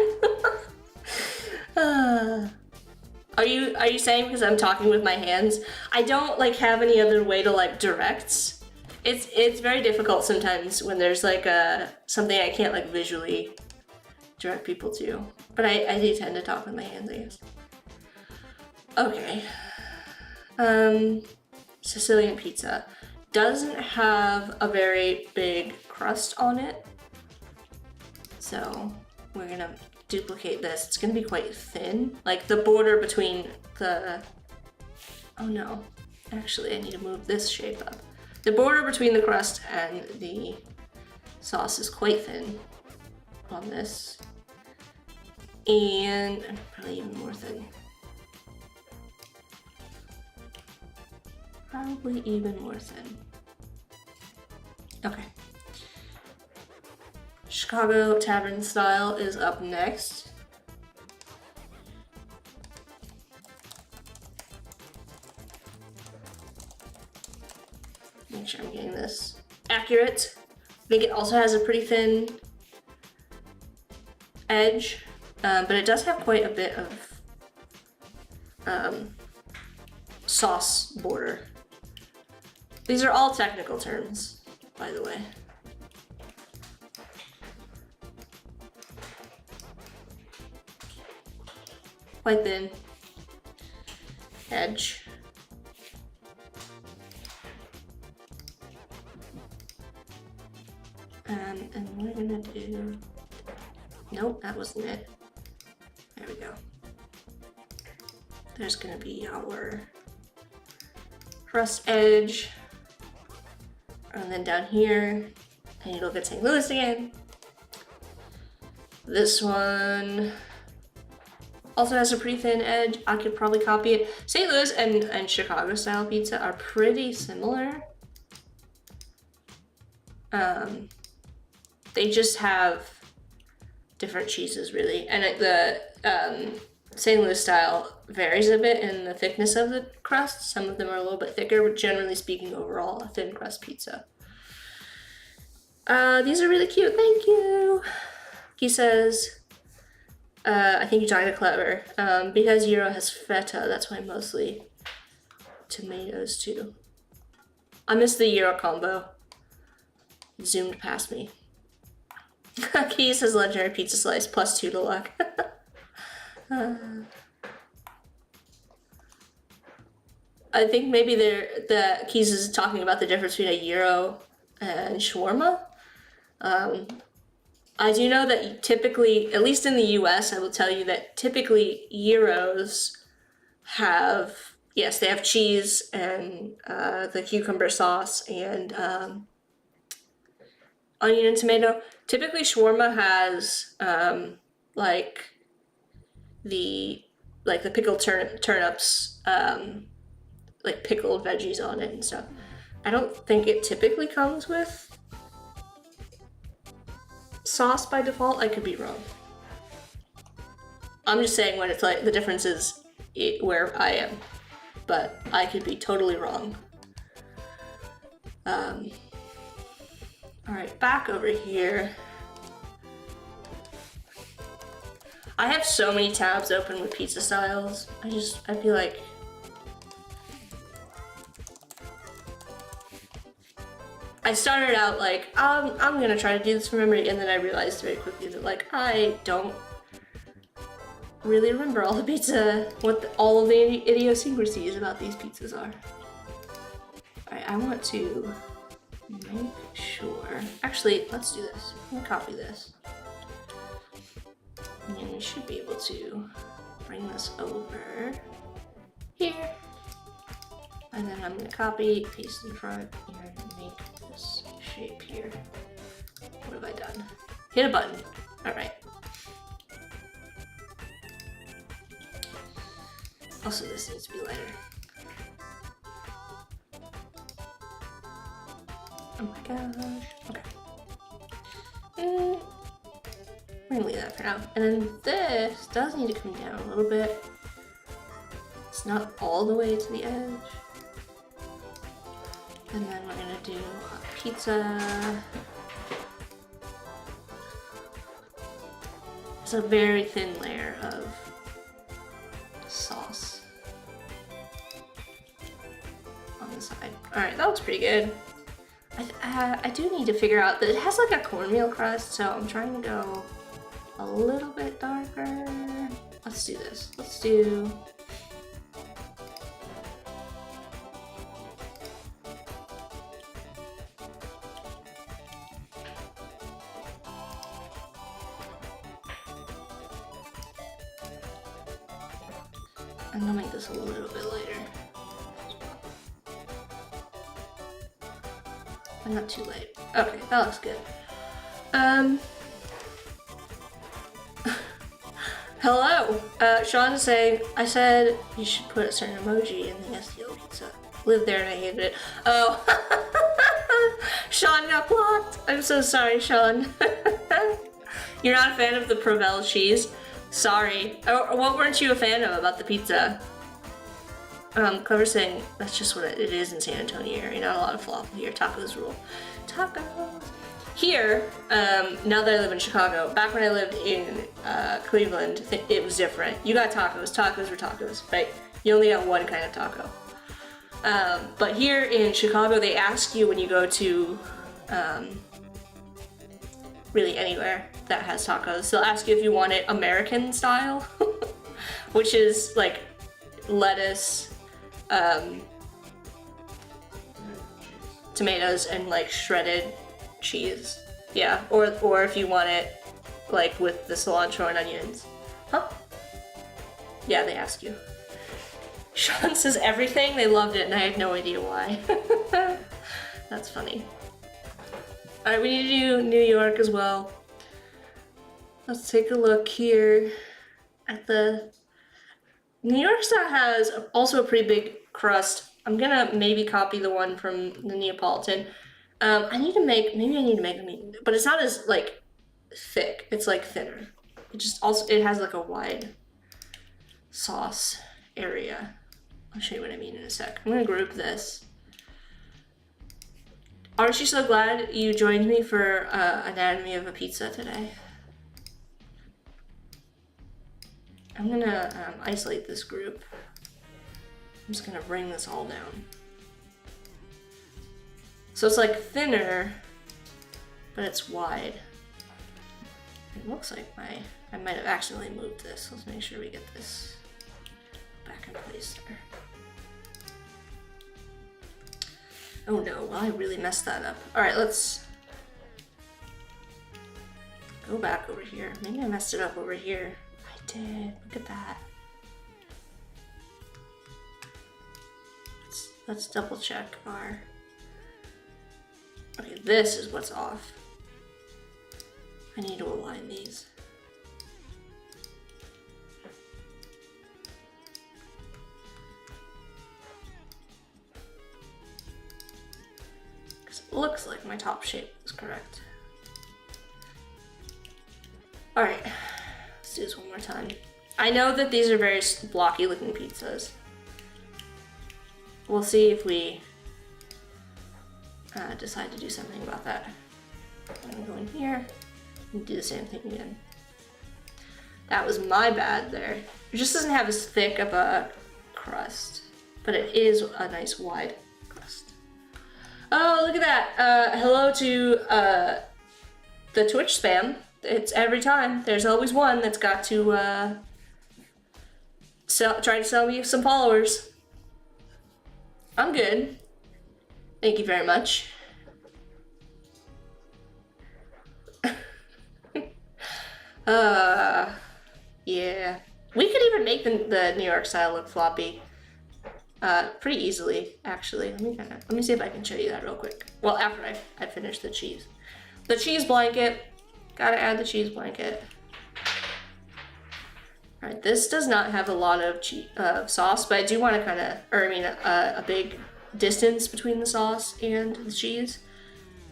Are you saying because I'm talking with my hands? I don't like have any other way to like direct. It's very difficult sometimes when there's like something I can't like visually direct people to. But I do tend to talk with my hands, I guess. Okay. Sicilian pizza doesn't have a very big crust on it. So we're gonna duplicate this. It's gonna be quite thin. Like the border between the, oh no, actually I need to move this shape up. The border between the crust and the sauce is quite thin on this. And probably even more thin. Probably even more thin. Okay. Chicago Tavern Style is up next. Make sure I'm getting this accurate. I think it also has a pretty thin edge, but it does have quite a bit of sauce border. These are all technical terms, by the way. Quite thin edge. And we're gonna do, nope, that wasn't it. There we go. There's gonna be our crust edge. And then down here, and you look at St. Louis again. This one also has a pretty thin edge. I could probably copy it. St. Louis and Chicago style pizza are pretty similar. They just have different cheeses really. And the St. Louis style varies a bit in the thickness of the crust. Some of them are a little bit thicker, but generally speaking, overall, a thin crust pizza. These are really cute, thank you. He says, I think you're talking to Clever. Because Gyro has feta, that's why mostly tomatoes too. I missed the Gyro combo. It zoomed past me. Key says legendary pizza slice, +2 to luck. I think maybe the Keys is talking about the difference between a gyro and shawarma. I do know that typically, at least in the US, I will tell you that typically gyros have, yes, they have cheese and the cucumber sauce and onion and tomato. Typically shawarma has like the pickled turnips, like pickled veggies on it and stuff. I don't think it typically comes with sauce by default. I could be wrong. I'm just saying when it's like the difference is where I am, but I could be totally wrong. All right, back over here. I have so many tabs open with pizza styles. I feel like I started out like, I'm gonna try to do this from memory, and then I realized very quickly that like, I don't really remember all the pizza, all of the idiosyncrasies about these pizzas are. All right, I want to make sure, actually, let's do this. I'm gonna copy this. And we should be able to bring this over here. And then I'm gonna copy, paste in front, and make this shape here. What have I done? Hit a button. All right. Also, this needs to be lighter. Oh my gosh. Okay. We're gonna leave that for now. And then this does need to come down a little bit. It's not all the way to the edge. And then we're gonna do a pizza. It's a very thin layer of sauce on the side. All right, that looks pretty good. I do need to figure out that it has like a cornmeal crust, so I'm trying to go a little bit darker. Let's do this. Let's do I'm gonna make this a little bit lighter. But not too light. Okay, that looks good. Hello! Sean is saying, I said you should put a certain emoji in the STL pizza. Lived there and I hated it. Oh! Sean got blocked! I'm so sorry, Sean. You're not a fan of the Provel cheese? Sorry. What weren't you a fan of about the pizza? Clever saying, that's just what it is in San Antonio area. Not a lot of falafel here. Tacos rule. Tacos! Here, now that I live in Chicago, back when I lived in Cleveland, it was different. You got tacos. Tacos were tacos, right? You only got one kind of taco. But here in Chicago, they ask you when you go to really anywhere that has tacos, they'll ask you if you want it American style, which is like lettuce, tomatoes, and like shredded cheese. Yeah, or if you want it like with the cilantro and onions. Huh? Yeah, they ask you. Sean says everything. They loved it and I had no idea why. That's funny. Alright, we need to do New York as well. Let's take a look here at the... New York style has also a pretty big crust. I'm gonna maybe copy the one from the Neapolitan. I need to make, maybe I need to make them, but it's not as like thick. It's like thinner. It has like a wide sauce area. I'll show you what I mean in a sec. I'm gonna group this. Aren't you so glad you joined me for Anatomy of a Pizza today? I'm gonna isolate this group. I'm just gonna bring this all down. So it's like thinner, but it's wide. It looks like I might have accidentally moved this. Let's make sure we get this back in place there. Oh no, well I really messed that up. All right, let's go back over here. Maybe I messed it up over here. I did, look at that. Let's double check our, okay, this is what's off. I need to align these. Because it looks like my top shape is correct. All right, let's do this one more time. I know that these are very blocky looking pizzas. We'll see if we decide to do something about that. I'm gonna go in here and do the same thing again. That was my bad there. It just doesn't have as thick of a crust, but it is a nice wide crust. Oh, look at that. Hello to the Twitch spam. It's every time. There's always one that's got to try to sell me some followers. I'm good. Thank you very much. Yeah. We could even make the New York style look floppy. Pretty easily, actually. Let me see if I can show you that real quick. Well, after I finish the cheese. The cheese blanket. Gotta add the cheese blanket. All right, this does not have a lot of sauce, but I do want to kind of, a big distance between the sauce and the cheese.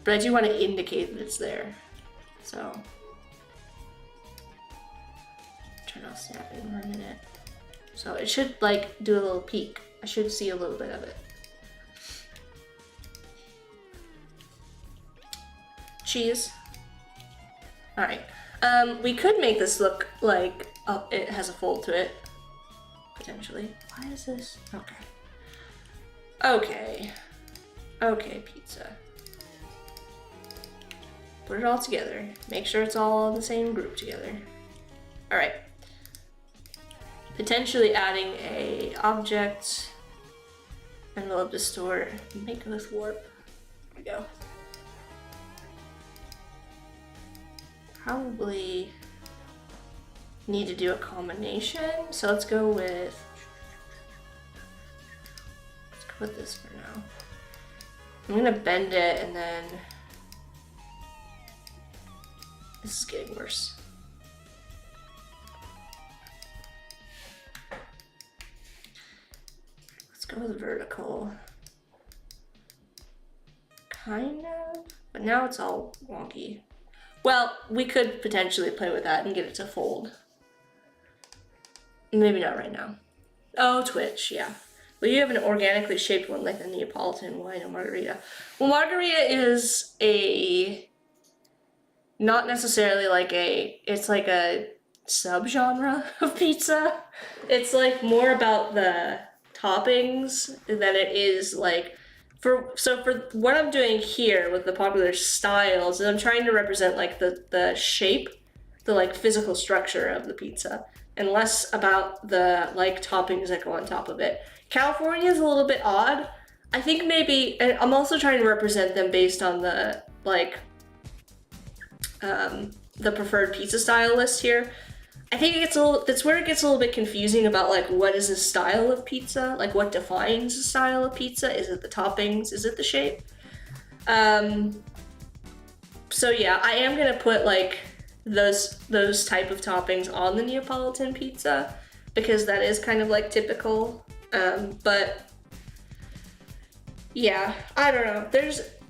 But I do want to indicate that it's there. So, turn off snapping for a minute. So it should like do a little peek. I should see a little bit of it. Cheese. All right. We could make this look like it has a fold to it, potentially. Why is this? Okay. Okay. Okay, pizza. Put it all together. Make sure it's all in the same group together. All right. Potentially adding a object, envelope to store, make with warp. There we go. Probably need to do a combination. So let's go with this for now. I'm gonna bend it and then this is getting worse. Let's go with vertical. Kind of, but now it's all wonky. Well, we could potentially play with that and get it to fold. Maybe not right now. Oh, Twitch, yeah. Well, you have an organically shaped one like the Neapolitan wine or margarita. Well, margarita is not necessarily like it's like a subgenre of pizza. It's like more about the toppings than it is like, for what I'm doing here with the popular styles is I'm trying to represent like the shape, the like physical structure of the pizza, and less about the like toppings that go on top of it. California is a little bit odd. I think maybe, and I'm also trying to represent them based on the like the preferred pizza style list here. I think that's where it gets a little bit confusing about like what is a style of pizza, like what defines a style of pizza. Is it the toppings? Is it the shape? So yeah, I am gonna put like those type of toppings on the Neapolitan pizza because that is kind of like typical. But yeah, I don't know.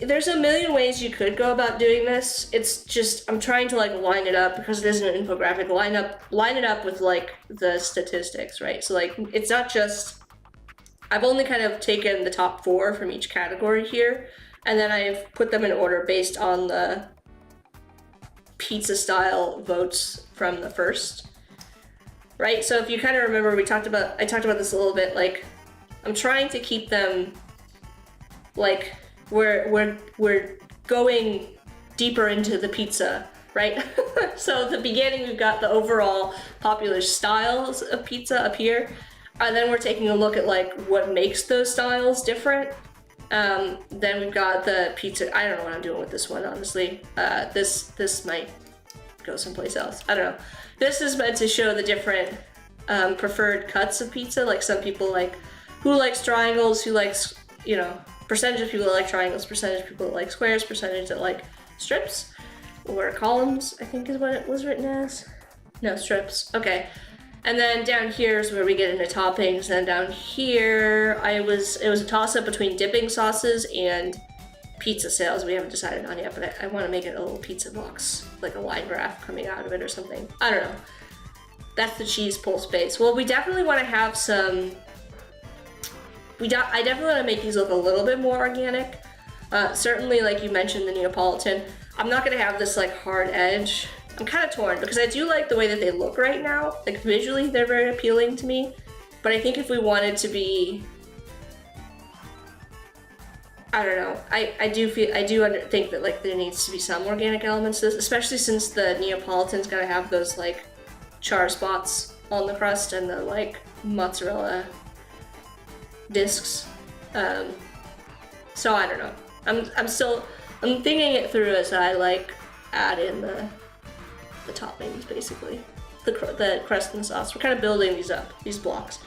There's a million ways you could go about doing this. It's just, I'm trying to like line it up because it is an infographic, line it up with like the statistics, right? So like, it's not just, I've only kind of taken the top 4 from each category here, and then I've put them in order based on the pizza style votes from the first, right? So if you kind of remember, I talked about this a little bit, like, I'm trying to keep them like, we're going deeper into the pizza, right? So at the beginning, we've got the overall popular styles of pizza up here. And then we're taking a look at like what makes those styles different. Then we've got the pizza. I don't know what I'm doing with this one, honestly. This might go someplace else. I don't know. This is meant to show the different preferred cuts of pizza. Like some people like, who likes triangles, who likes, percentage of people that like triangles, percentage of people that like squares, percentage that like strips. or columns, I think is what it was written as. No, strips. Okay. And then down here is where we get into toppings. And down here, it was a toss-up between dipping sauces and pizza sales. We haven't decided on yet, but I want to make it a little pizza box, like a line graph coming out of it or something. I don't know. That's the cheese pulse base. Well, we definitely want to have some. I definitely want to make these look a little bit more organic. Certainly, like you mentioned, the Neapolitan. I'm not going to have this like hard edge. I'm kind of torn because I do like the way that they look right now. Like visually, they're very appealing to me. But I think if we wanted to be, I don't know. I do think that like there needs to be some organic elements to this, especially since the Neapolitan's got to have those like char spots on the crust and the like mozzarella discs. So I don't know. I'm thinking it through as I like add in the toppings, basically the crust and the sauce. We're kind of building these blocks.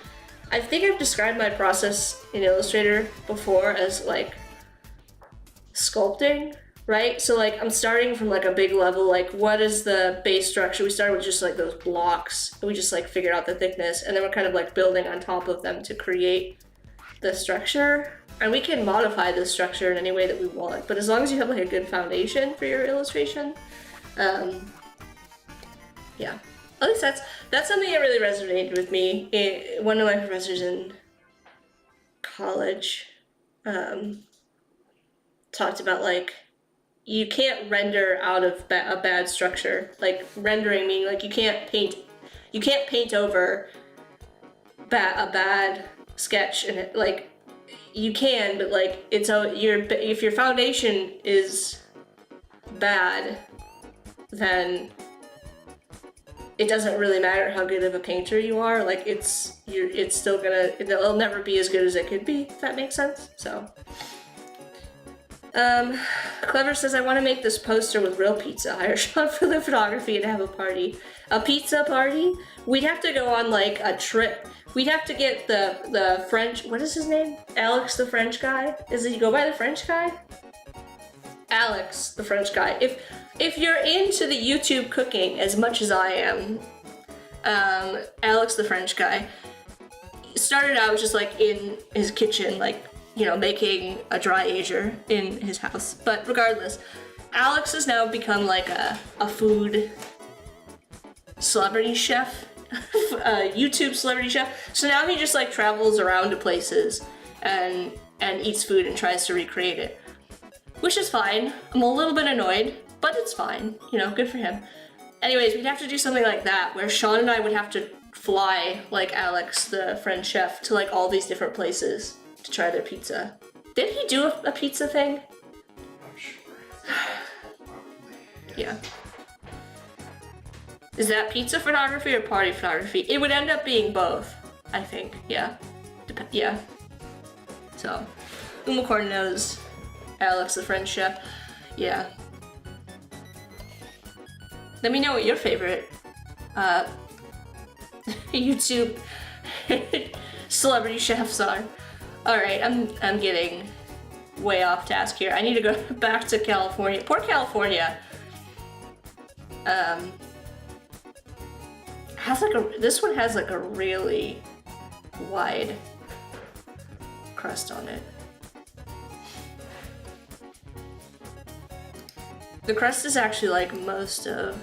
I think I've described my process in Illustrator before as like sculpting, right? So like I'm starting from like a big level, like what is the base structure? We started with just like those blocks. We just like figured out the thickness, and then we're kind of like building on top of them to create the structure. And we can modify the structure in any way that we want, but as long as you have like a good foundation for your illustration, yeah. At least that's something that really resonated with me. One of my professors in college talked about like you can't render out of a bad structure. Like rendering meaning like you can't paint over a bad sketch, and it like you can, but like if your foundation is bad, then it doesn't really matter how good of a painter you are. Like it's still it'll never be as good as it could be, if that makes sense. So Clever says, I want to make this poster with real pizza. Hire Sean for the photography and have a party. A pizza party? We'd have to go on like a trip. We'd have to get the French, what is his name? Alex the French guy? Does he go by the French guy? Alex the French guy. If you're into the YouTube cooking as much as I am, Alex the French guy started out just like in his kitchen, like, you know, making a dry ager in his house. But regardless, Alex has now become like a food celebrity chef, a YouTube celebrity chef. So now he just like travels around to places and eats food and tries to recreate it, which is fine. I'm a little bit annoyed, but it's fine, you know, good for him. Anyways, we'd have to do something like that, where Sean and I would have to fly, like Alex, the French chef, to like all these different places to try their pizza. Did he do a pizza thing? I'm sure. Yeah. Is that pizza photography or party photography? It would end up being both, I think, yeah. Yeah. So, Umacorn knows Alex, the French chef. Yeah. Let me know what your favorite YouTube celebrity chefs are. All right, I'm getting way off task here. I need to go back to California. Poor California. This one has like a really wide crust on it. The crust is actually like most of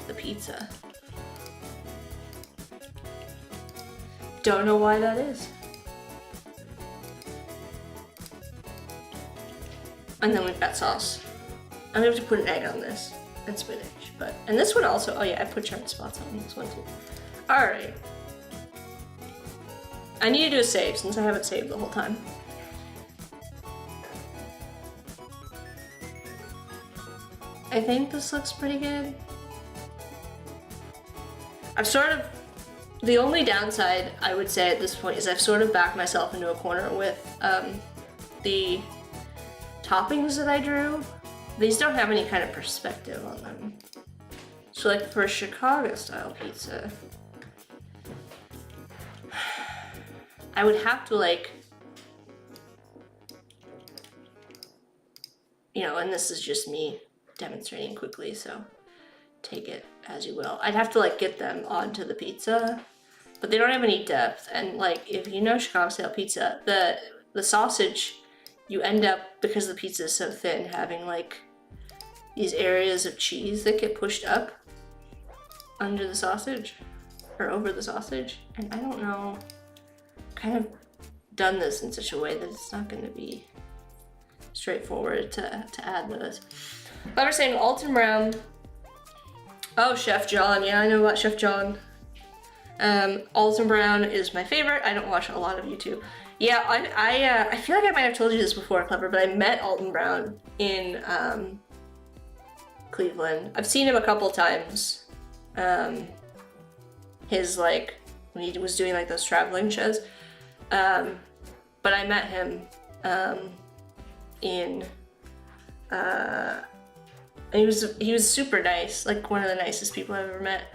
the pizza. Don't know why that is. And then we've got sauce. I'm gonna have to put an egg on this and spinach, and this one also. Oh yeah, I put charred spots on this one too. All right. I need to do a save since I haven't saved the whole time. I think this looks pretty good. The only downside I would say at this point is I've sort of backed myself into a corner with the toppings that I drew. These don't have any kind of perspective on them. So like for a Chicago style pizza, I would have to like, you know, and this is just me demonstrating quickly, so take it as you will. I'd have to like get them onto the pizza, but they don't have any depth. And like, if you know Chicago style pizza, the sausage, you end up, because the pizza is so thin, having like these areas of cheese that get pushed up under the sausage or over the sausage. And I don't know, kind of done this in such a way that it's not going to be straightforward to add those. But we're saying Alton Brown. Oh, Chef John. Yeah, I know about Chef John. Alton Brown is my favorite. I don't watch a lot of YouTube. Yeah, I feel like I might have told you this before, Clever, but I met Alton Brown in Cleveland. I've seen him a couple times. His like, when he was doing like those traveling shows. But I met him in he was super nice, like one of the nicest people I've ever met,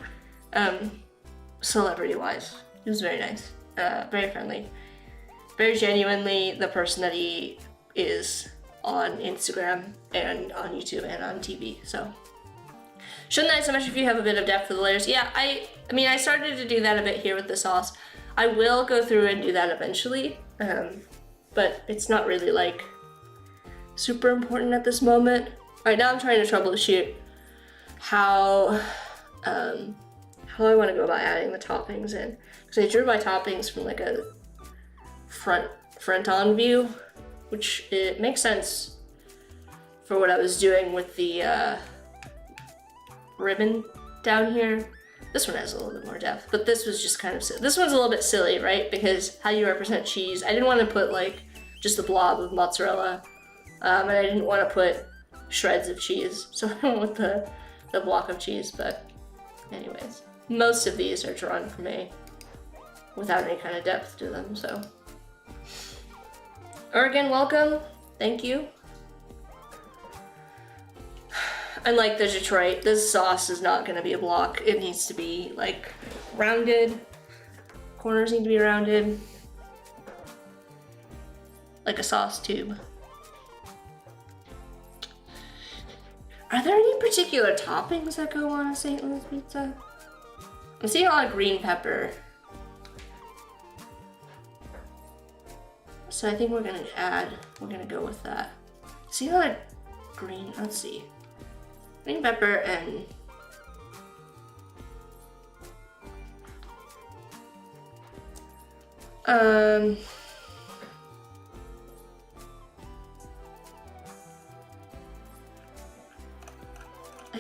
celebrity wise. He was very nice, very friendly, very genuinely the person that he is on Instagram and on YouTube and on TV. So shouldn't that so much if you have a bit of depth of the layers. Yeah, I mean I started to do that a bit here with the sauce. I will go through and do that eventually, but it's not really like super important at this moment. Right now I'm trying to troubleshoot how I want to go about adding the toppings in, because I drew my toppings from like a front-on view, which it makes sense for what I was doing with the ribbon down here. This one has a little bit more depth, but this was just kind of silly. This one's a little bit silly, right? Because how you represent cheese. I didn't want to put like just a blob of mozzarella, and I didn't want to put shreds of cheese, so I went with the block of cheese. But anyways, most of these are drawn from me without any kind of depth to them. So Oregon, welcome, thank you. Unlike the Detroit, this sauce is not going to be a block. It needs to be like rounded. Corners need to be rounded, like a sauce tube. Are there any particular toppings that go on a St. Louis pizza? I'm seeing a lot of green pepper. So I think we're gonna go with that. See a lot of green, let's see. Green pepper and I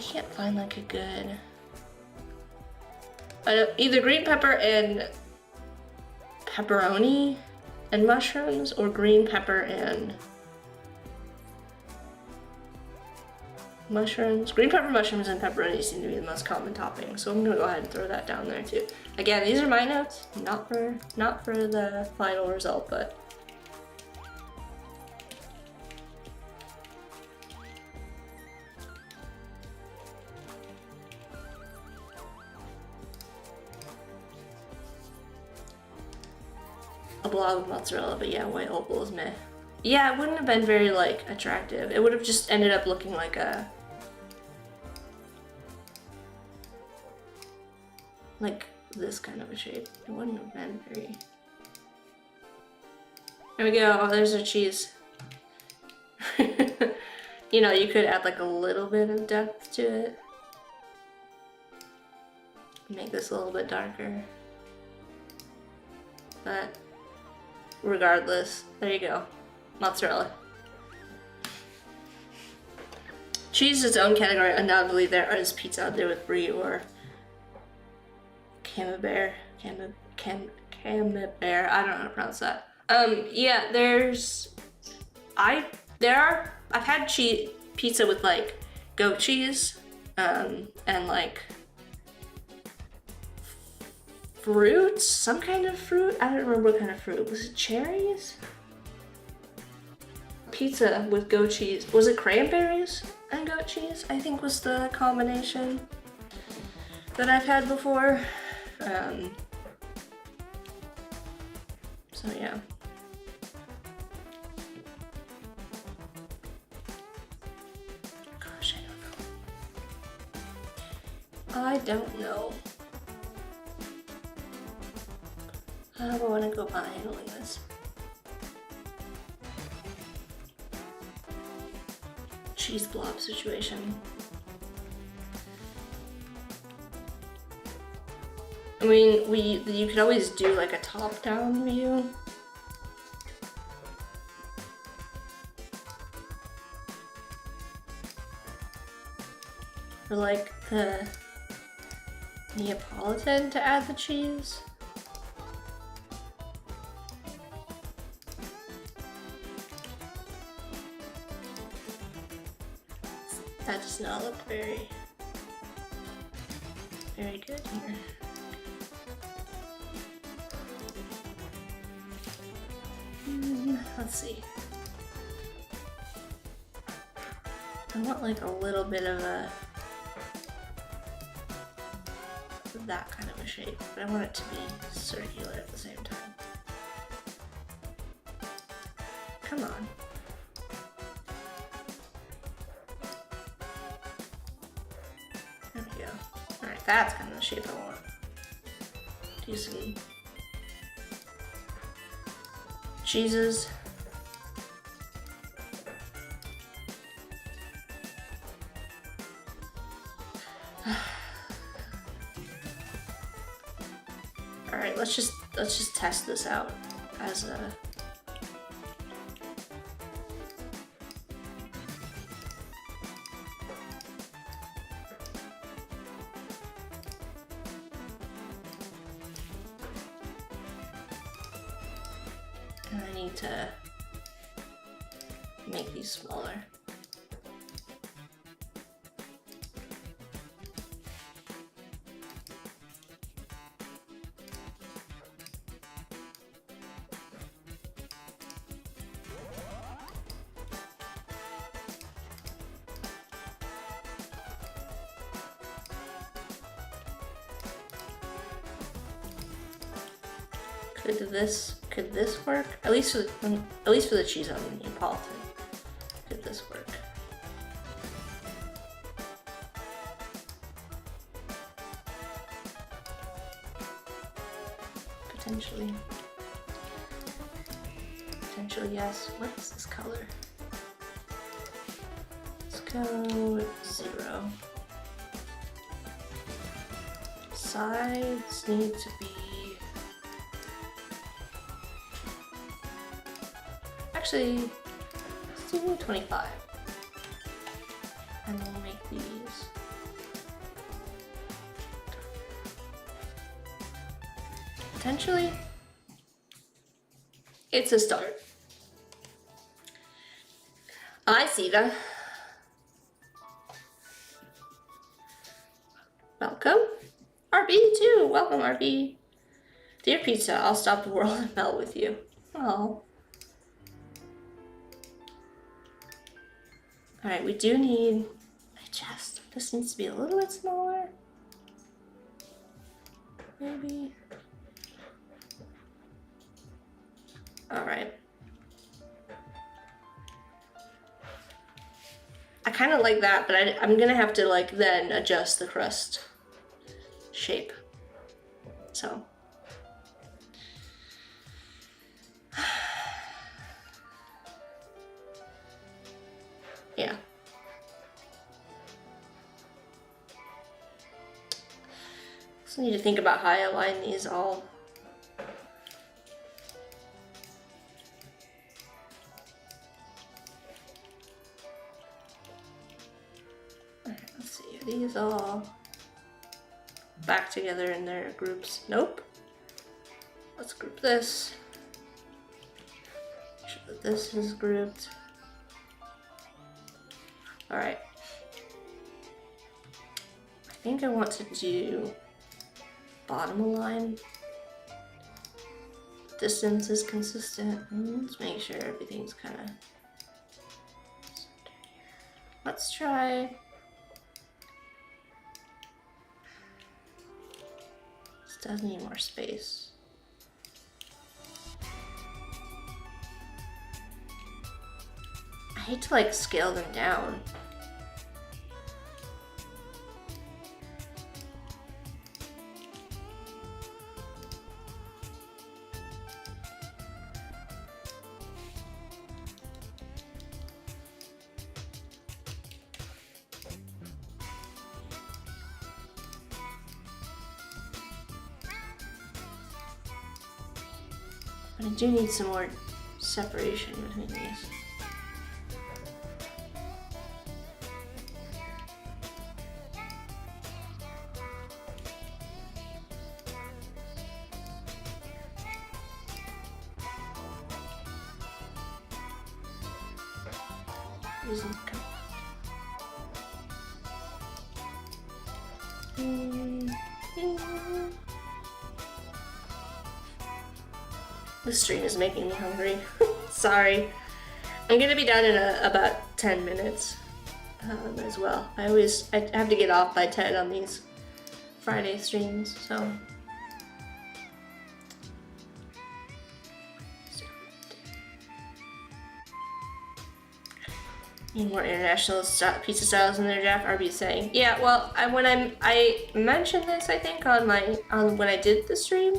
can't find like a good, either green pepper and pepperoni and mushrooms, or green pepper and mushrooms. Green pepper, mushrooms, and pepperoni seem to be the most common topping, so I'm gonna go ahead and throw that down there too. Again, these are my notes, not for the final result, but a blob of mozzarella. But yeah, white opal is meh. Yeah, it wouldn't have been very like attractive. It would have just ended up looking like a this kind of a shape. It wouldn't have been very. There we go. Oh, there's our cheese. You know, you could add like a little bit of depth to it. Make this a little bit darker. But regardless, there you go. Mozzarella. Cheese is its own category. Undoubtedly, there is pizza out there with brie or camembert. Camembert. I don't know how to pronounce that. Yeah, I've had pizza with like goat cheese, and like fruits, some kind of fruit. I don't remember what kind of fruit. Was it cherries? Pizza with goat cheese. Was it cranberries and goat cheese? I think was the combination that I've had before. So yeah. Gosh, I don't know. I don't know. How do I want to go about handling this? Cheese blob situation. I mean, you could always do like a top-down view. Or like the Neapolitan to add the cheese. That does not look very good here. Let's see. I want like a little bit of that kind of a shape, but I want it to be circular at the same time. Come on. There we go. Alright, that's kind of the shape I want. Do some cheeses. Alright, let's just test this out as a and I need to make these smaller. Could this work? At least for the cheese on the Neapolitan. Could this work? Potentially. Potentially yes. What is this color? Let's go with 0. Sides need to be. Actually, let's do 25. And then we'll make these. Potentially, it's a start. I see that. Welcome. RB too. Welcome, RB. Dear pizza, I'll stop the world and melt with you. Oh. Alright, we do need a chest. This needs to be a little bit smaller. Maybe. Alright. I kind of like that, but I'm gonna have to like then adjust the crust shape. So. Yeah. So I need to think about how I align these all. Alright, let's see. Are these all back together in their groups? Nope. Let's group this. Make sure that this is grouped. Alright. I think I want to do bottom align. Distance is consistent. Let's make sure everything's kind of centered here. Let's try. This does need more space. I hate to like scale them down. But I do need some more separation between these. This stream is making me hungry. Sorry. I'm gonna be done in about 10 minutes as well. I have to get off by 10 on these Friday streams, so. Need more international pizza styles in there, Jeff. RB's saying, yeah. Well, I mentioned this, I think, on when I did the stream.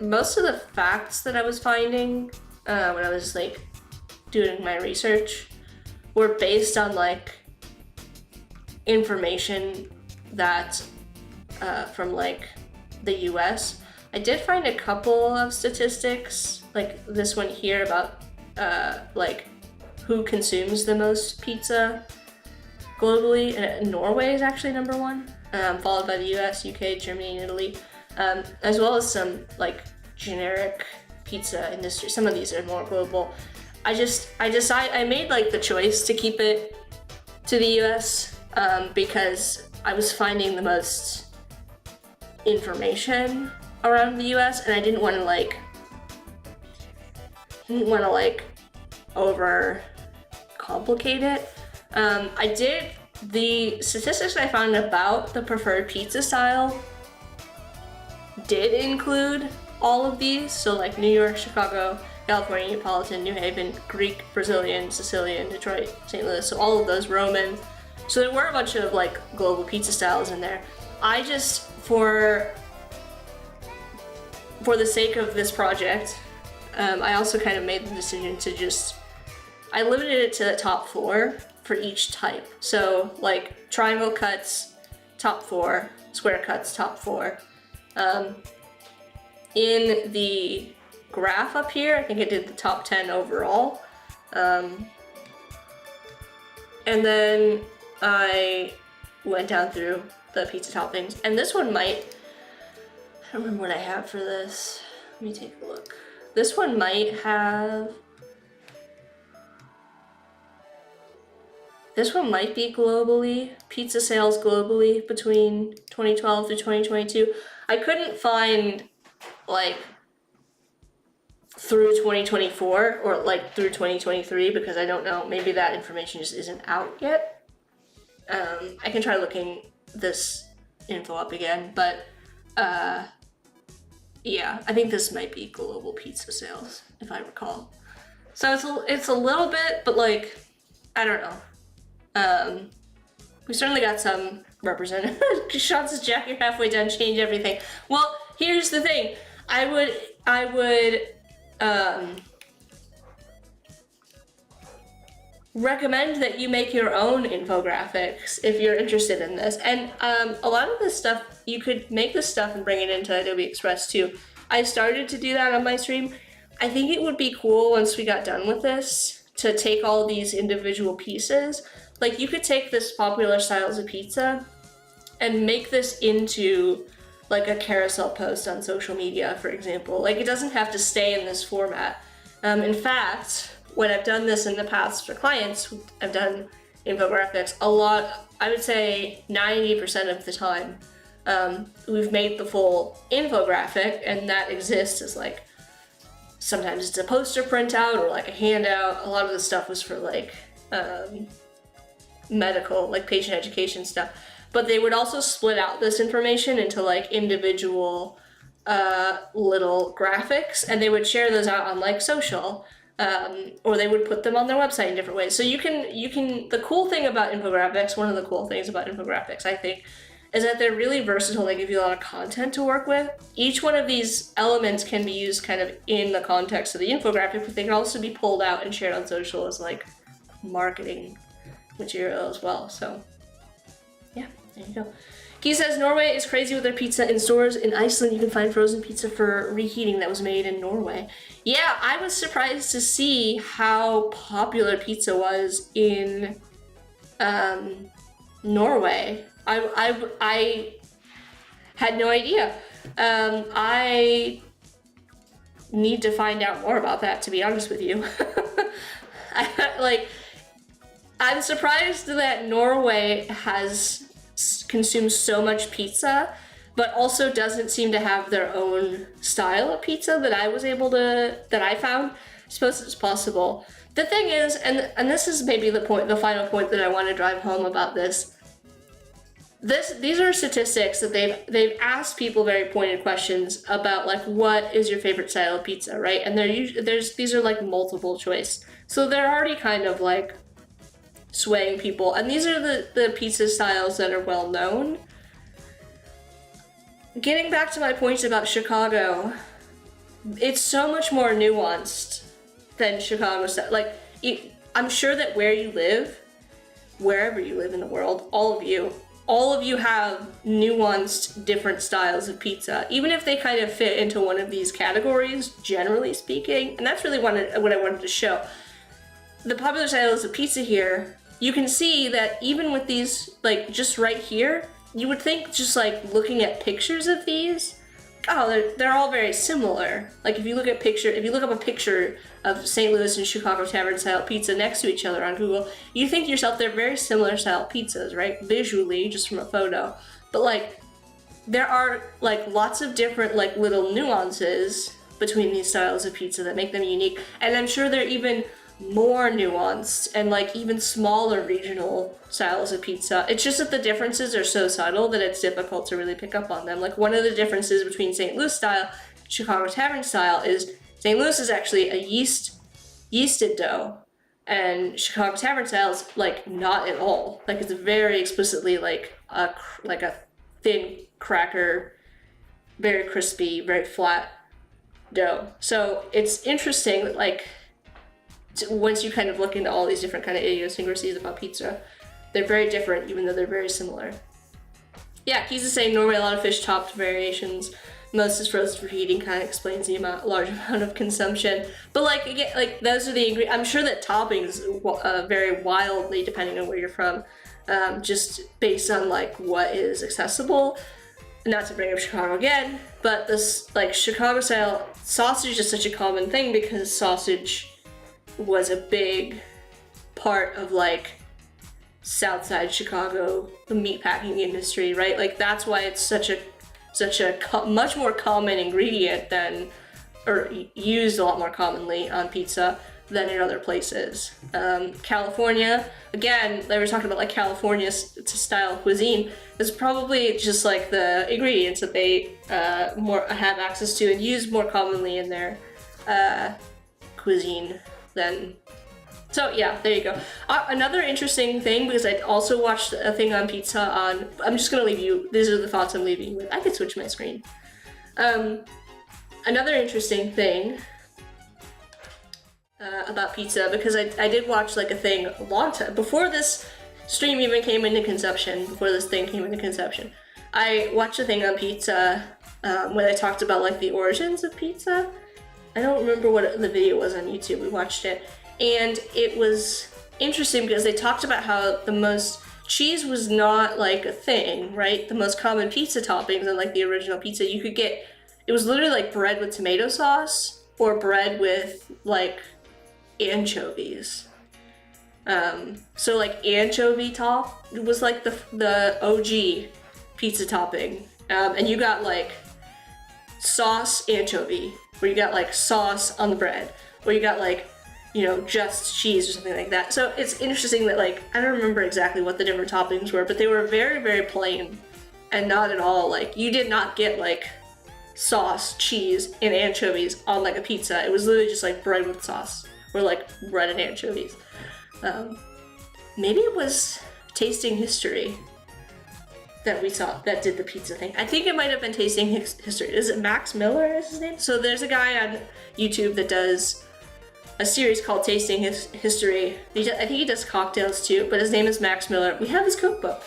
Most of the facts that I was finding when I was like doing my research were based on like information that from like the US. I did find a couple of statistics, like this one here about like who consumes the most pizza globally, and Norway is actually number one, followed by the US, UK, Germany, and Italy, as well as some like generic pizza industry. Some of these are more global. I made like the choice to keep it to the US because I was finding the most information around the US, and I didn't want to like over complicate it. The statistics I found about the preferred pizza style did include all of these, so like New York, Chicago, California, Neapolitan, New Haven, Greek, Brazilian, Sicilian, Detroit, St. Louis, so all of those, Roman. So there were a bunch of like global pizza styles in there. I just, for the sake of this project, I also kind of made the decision to I limited it to the top 4 for each type. So like triangle cuts, top 4, square cuts, top 4. In the graph up here, I think it did the top 10 overall. And then I went down through the pizza toppings, and this one might, I don't remember what I have for this. Let me take a look. This one might be globally, pizza sales globally between 2012 to 2022. I couldn't find like through 2024 or like through 2023 because I don't know, maybe that information just isn't out yet. I can try looking this info up again, but yeah, I think this might be global pizza sales, if I recall. So it's a little bit, but like, I don't know. We certainly got some representative. Sean says, Jack, you're halfway done, change everything. Well, here's the thing. I would recommend that you make your own infographics if you're interested in this. And a lot of this stuff, you could make this stuff and bring it into Adobe Express too. I started to do that on my stream. I think it would be cool once we got done with this to take all these individual pieces. Like you could take this popular styles of pizza and make this into like a carousel post on social media, for example. Like it doesn't have to stay in this format. In fact, when I've done this in the past for clients, I've done infographics a lot. I would say 90% of the time, we've made the full infographic, and that exists as like, sometimes it's a poster printout or like a handout. A lot of the stuff was for like medical, like patient education stuff. But they would also split out this information into like individual little graphics, and they would share those out on like social, or they would put them on their website in different ways. So you can, the cool thing about infographics, one of the cool things about infographics, I think, is that they're really versatile. They give you a lot of content to work with. Each one of these elements can be used kind of in the context of the infographic, but they can also be pulled out and shared on social as like marketing material as well. So yeah, There you go. He says Norway is crazy with their pizza in stores. In Iceland, you can find frozen pizza for reheating that was made in Norway. Yeah, I was surprised to see how popular pizza was in Norway. I had no idea. I need to find out more about that, to be honest with you. I'm surprised that Norway has consumes so much pizza, but also doesn't seem to have their own style of pizza that I found. I suppose it's possible. The thing is, and this is maybe the final point that I want to drive home about this. These are statistics that they've asked people very pointed questions about, like, what is your favorite style of pizza, right? And these are like multiple choice, so they're already kind of like swaying people, and these are the pizza styles that are well known. Getting back to my points about Chicago, it's so much more nuanced than Chicago style. Like, I'm sure that wherever you live in the world, all of you have nuanced different styles of pizza, even if they kind of fit into one of these categories, generally speaking. And that's really what I wanted to show. The popular styles of pizza here, you can see that even with these, like, just right here, you would think, just like looking at pictures of these, oh, they're all very similar. Like, if you look up a picture of St. Louis and Chicago tavern style pizza next to each other on Google, you think to yourself they're very similar style pizzas, right? Visually, just from a photo. But like, there are like lots of different like little nuances between these styles of pizza that make them unique. And I'm sure they're even more nuanced and like even smaller regional styles of pizza. It's just that the differences are so subtle that it's difficult to really pick up on them. Like, one of the differences between St. Louis style and Chicago tavern style is St. Louis is actually a yeasted dough, and Chicago tavern style is like not at all. Like, it's very explicitly like a thin cracker, very crispy, very flat dough. So it's interesting that, like, once you kind of look into all these different kind of idiosyncrasies about pizza, they're very different, even though they're very similar. Yeah, Keys is saying Norway, a lot of fish topped variations. Most is frozen for heating, kind of explains the large amount of consumption. But like, again, like, those are the ingredients. I'm sure that toppings vary wildly depending on where you're from, just based on like what is accessible. Not to bring up Chicago again, but this like Chicago style sausage is such a common thing because sausage was a big part of like Southside Chicago, the meatpacking industry, right? Like, that's why it's such a much more common ingredient than, or used a lot more commonly on pizza than in other places. California, again, they were talking about like California style cuisine. Is probably just like the ingredients that they more have access to and use more commonly in their cuisine than. So yeah, there you go. Another interesting thing, because I also watched a thing on pizza on, I'm just gonna leave you, these are the thoughts I'm leaving you with. I could switch my screen. Another interesting thing about pizza, because I did watch like a thing a long time, before this stream even came into conception, before this thing came into conception, I watched a thing on pizza where they talked about like the origins of pizza. I don't remember what the video was on YouTube, we watched it. And it was interesting because they talked about how the most cheese was not like a thing, right? The most common pizza toppings and like the original pizza you could get, it was literally like bread with tomato sauce or bread with like anchovies. So like anchovy top was like the OG pizza topping. And you got like sauce anchovy, where you got like sauce on the bread, or you got like, you know, just cheese or something like that. So it's interesting that, like, I don't remember exactly what the different toppings were, but they were very, very plain and not at all, like, you did not get, like, sauce, cheese, and anchovies on, like, a pizza. It was literally just, like, bread with sauce, or, like, bread and anchovies. Maybe it was Tasting History that we saw that did the pizza thing. I think it might have been Tasting History. Is it Max Miller is his name? So there's a guy on YouTube that does a series called Tasting History. I think he does cocktails too, but his name is Max Miller. We have his cookbook.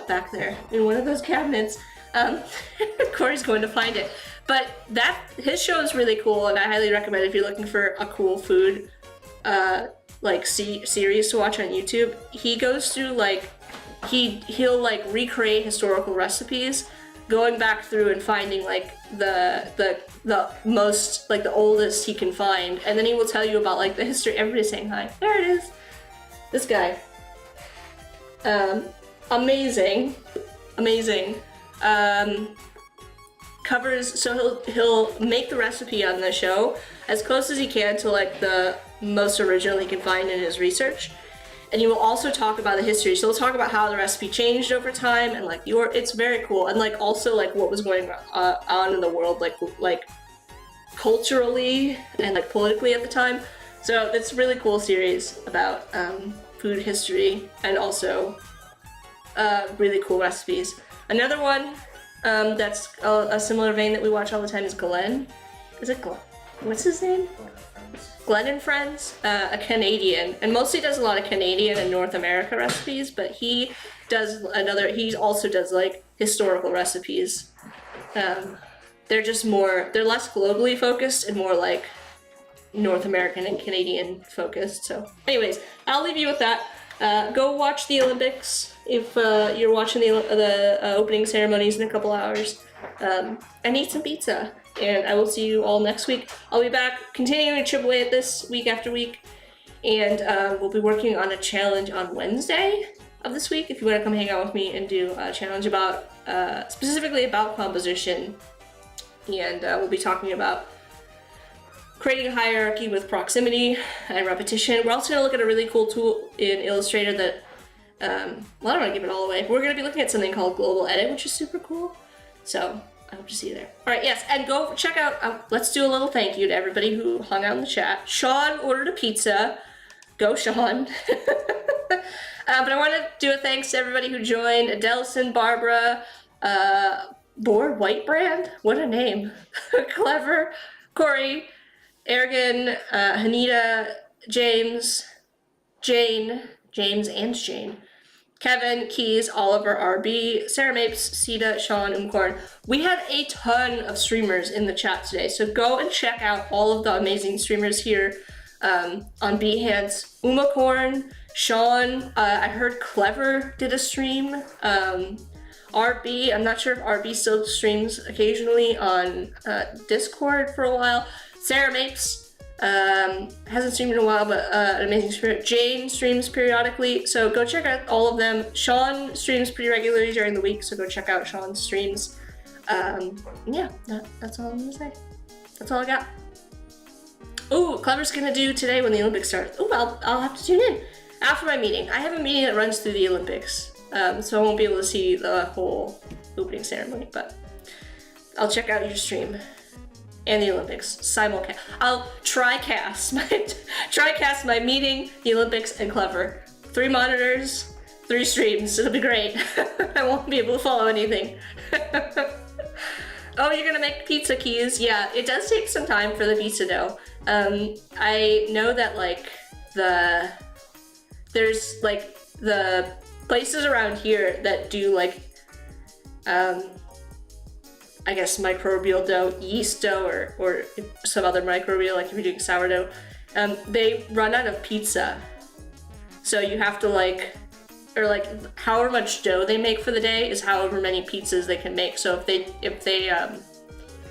back there in one of those cabinets. Corey's going to find it. But his show is really cool, and I highly recommend if you're looking for a cool food series to watch on YouTube. He goes through like he'll like recreate historical recipes, going back through and finding like the most like the oldest he can find, and then he will tell you about like the history. Everybody's saying hi. There it is. This guy. Amazing. Covers, so he'll make the recipe on the show as close as he can to like the most original he can find in his research, and he will also talk about the history. So he'll talk about how the recipe changed over time, and like it's very cool, and like also like what was going on in the world like culturally and like politically at the time. So it's a really cool series about food history and also really cool recipes. Another one that's a similar vein that we watch all the time is Glenn. Is it Glenn? What's his name? Glenn and Friends, a Canadian, and mostly does a lot of Canadian and North America recipes, but he also does like historical recipes. They're less globally focused and more like North American and Canadian focused. So anyways, I'll leave you with that. Go watch the Olympics if you're watching the opening ceremonies in a couple hours, and eat some pizza. And I will see you all next week. I'll be back continuing to chip away at this week after week, and we'll be working on a challenge on Wednesday of this week. If you want to come hang out with me and do a challenge about specifically about composition, and we'll be talking about creating a hierarchy with proximity and repetition. We're also going to look at a really cool tool in Illustrator that, I don't want to give it all away. We're going to be looking at something called Global Edit, which is super cool. So I hope to see you there. All right, yes, and go check out, let's do a little thank you to everybody who hung out in the chat. Sean ordered a pizza. Go, Sean. But I want to do a thanks to everybody who joined. Adelson, Barbara, Board White Brand, what a name. Clever, Corey, Ergen, Hanita, James and Jane, Kevin, Keys, Oliver, RB, Sarah Mapes, Sita, Sean, Umcorn. We had a ton of streamers in the chat today, so go and check out all of the amazing streamers here on Behance. Umacorn, Sean, I heard Clever did a stream. RB, I'm not sure if RB still streams occasionally on Discord for a while. Sarah Mapes hasn't streamed in a while, but an amazing streamer. Jane streams periodically, so go check out all of them. Sean streams pretty regularly during the week, so go check out Sean's streams. Yeah, that's all I'm gonna say. That's all I got. Ooh, Clever's gonna do today when the Olympics start. Ooh, I'll have to tune in after my meeting. I have a meeting that runs through the Olympics, so I won't be able to see the whole opening ceremony, but I'll check out your stream. And the Olympics simulcast. I'll TriCast my meeting, the Olympics, and Clever. 3 monitors, 3 streams. It'll be great. I won't be able to follow anything. Oh, you're gonna make pizza, Keys? Yeah, it does take some time for the pizza dough. I know that like there's like the places around here that do like I guess microbial dough, yeast dough, or some other microbial, like if you're doing sourdough, they run out of pizza. So you have to like however much dough they make for the day is however many pizzas they can make. So if they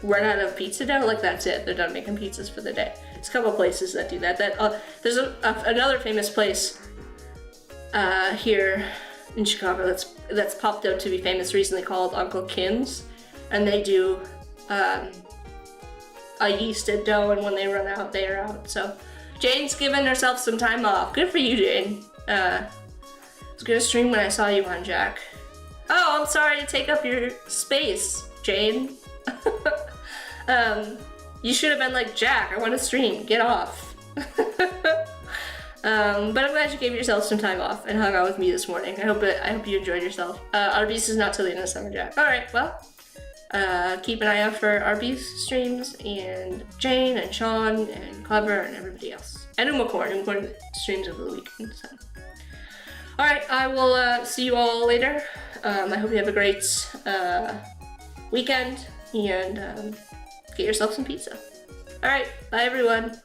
run out of pizza dough, like that's it, they're done making pizzas for the day. There's a couple places that do that. There's another famous place here in Chicago that's popped up to be famous recently called Uncle Kim's. And they do a yeasted dough, and when they run out, they are out. So Jane's given herself some time off. Good for you, Jane. I was gonna stream when I saw you on Jack. Oh, I'm sorry to take up your space, Jane. You should have been like, Jack, I want to stream. Get off. But I'm glad you gave yourself some time off and hung out with me this morning. I hope you enjoyed yourself. Arby's is not till the end of summer, Jack. All right, well. Keep an eye out for RB's streams, and Jane, and Sean, and Clever, and everybody else. And Umacorn. Umacorn streams over the weekend, so. Alright, I will see you all later. I hope you have a great weekend and get yourself some pizza. All right, bye everyone.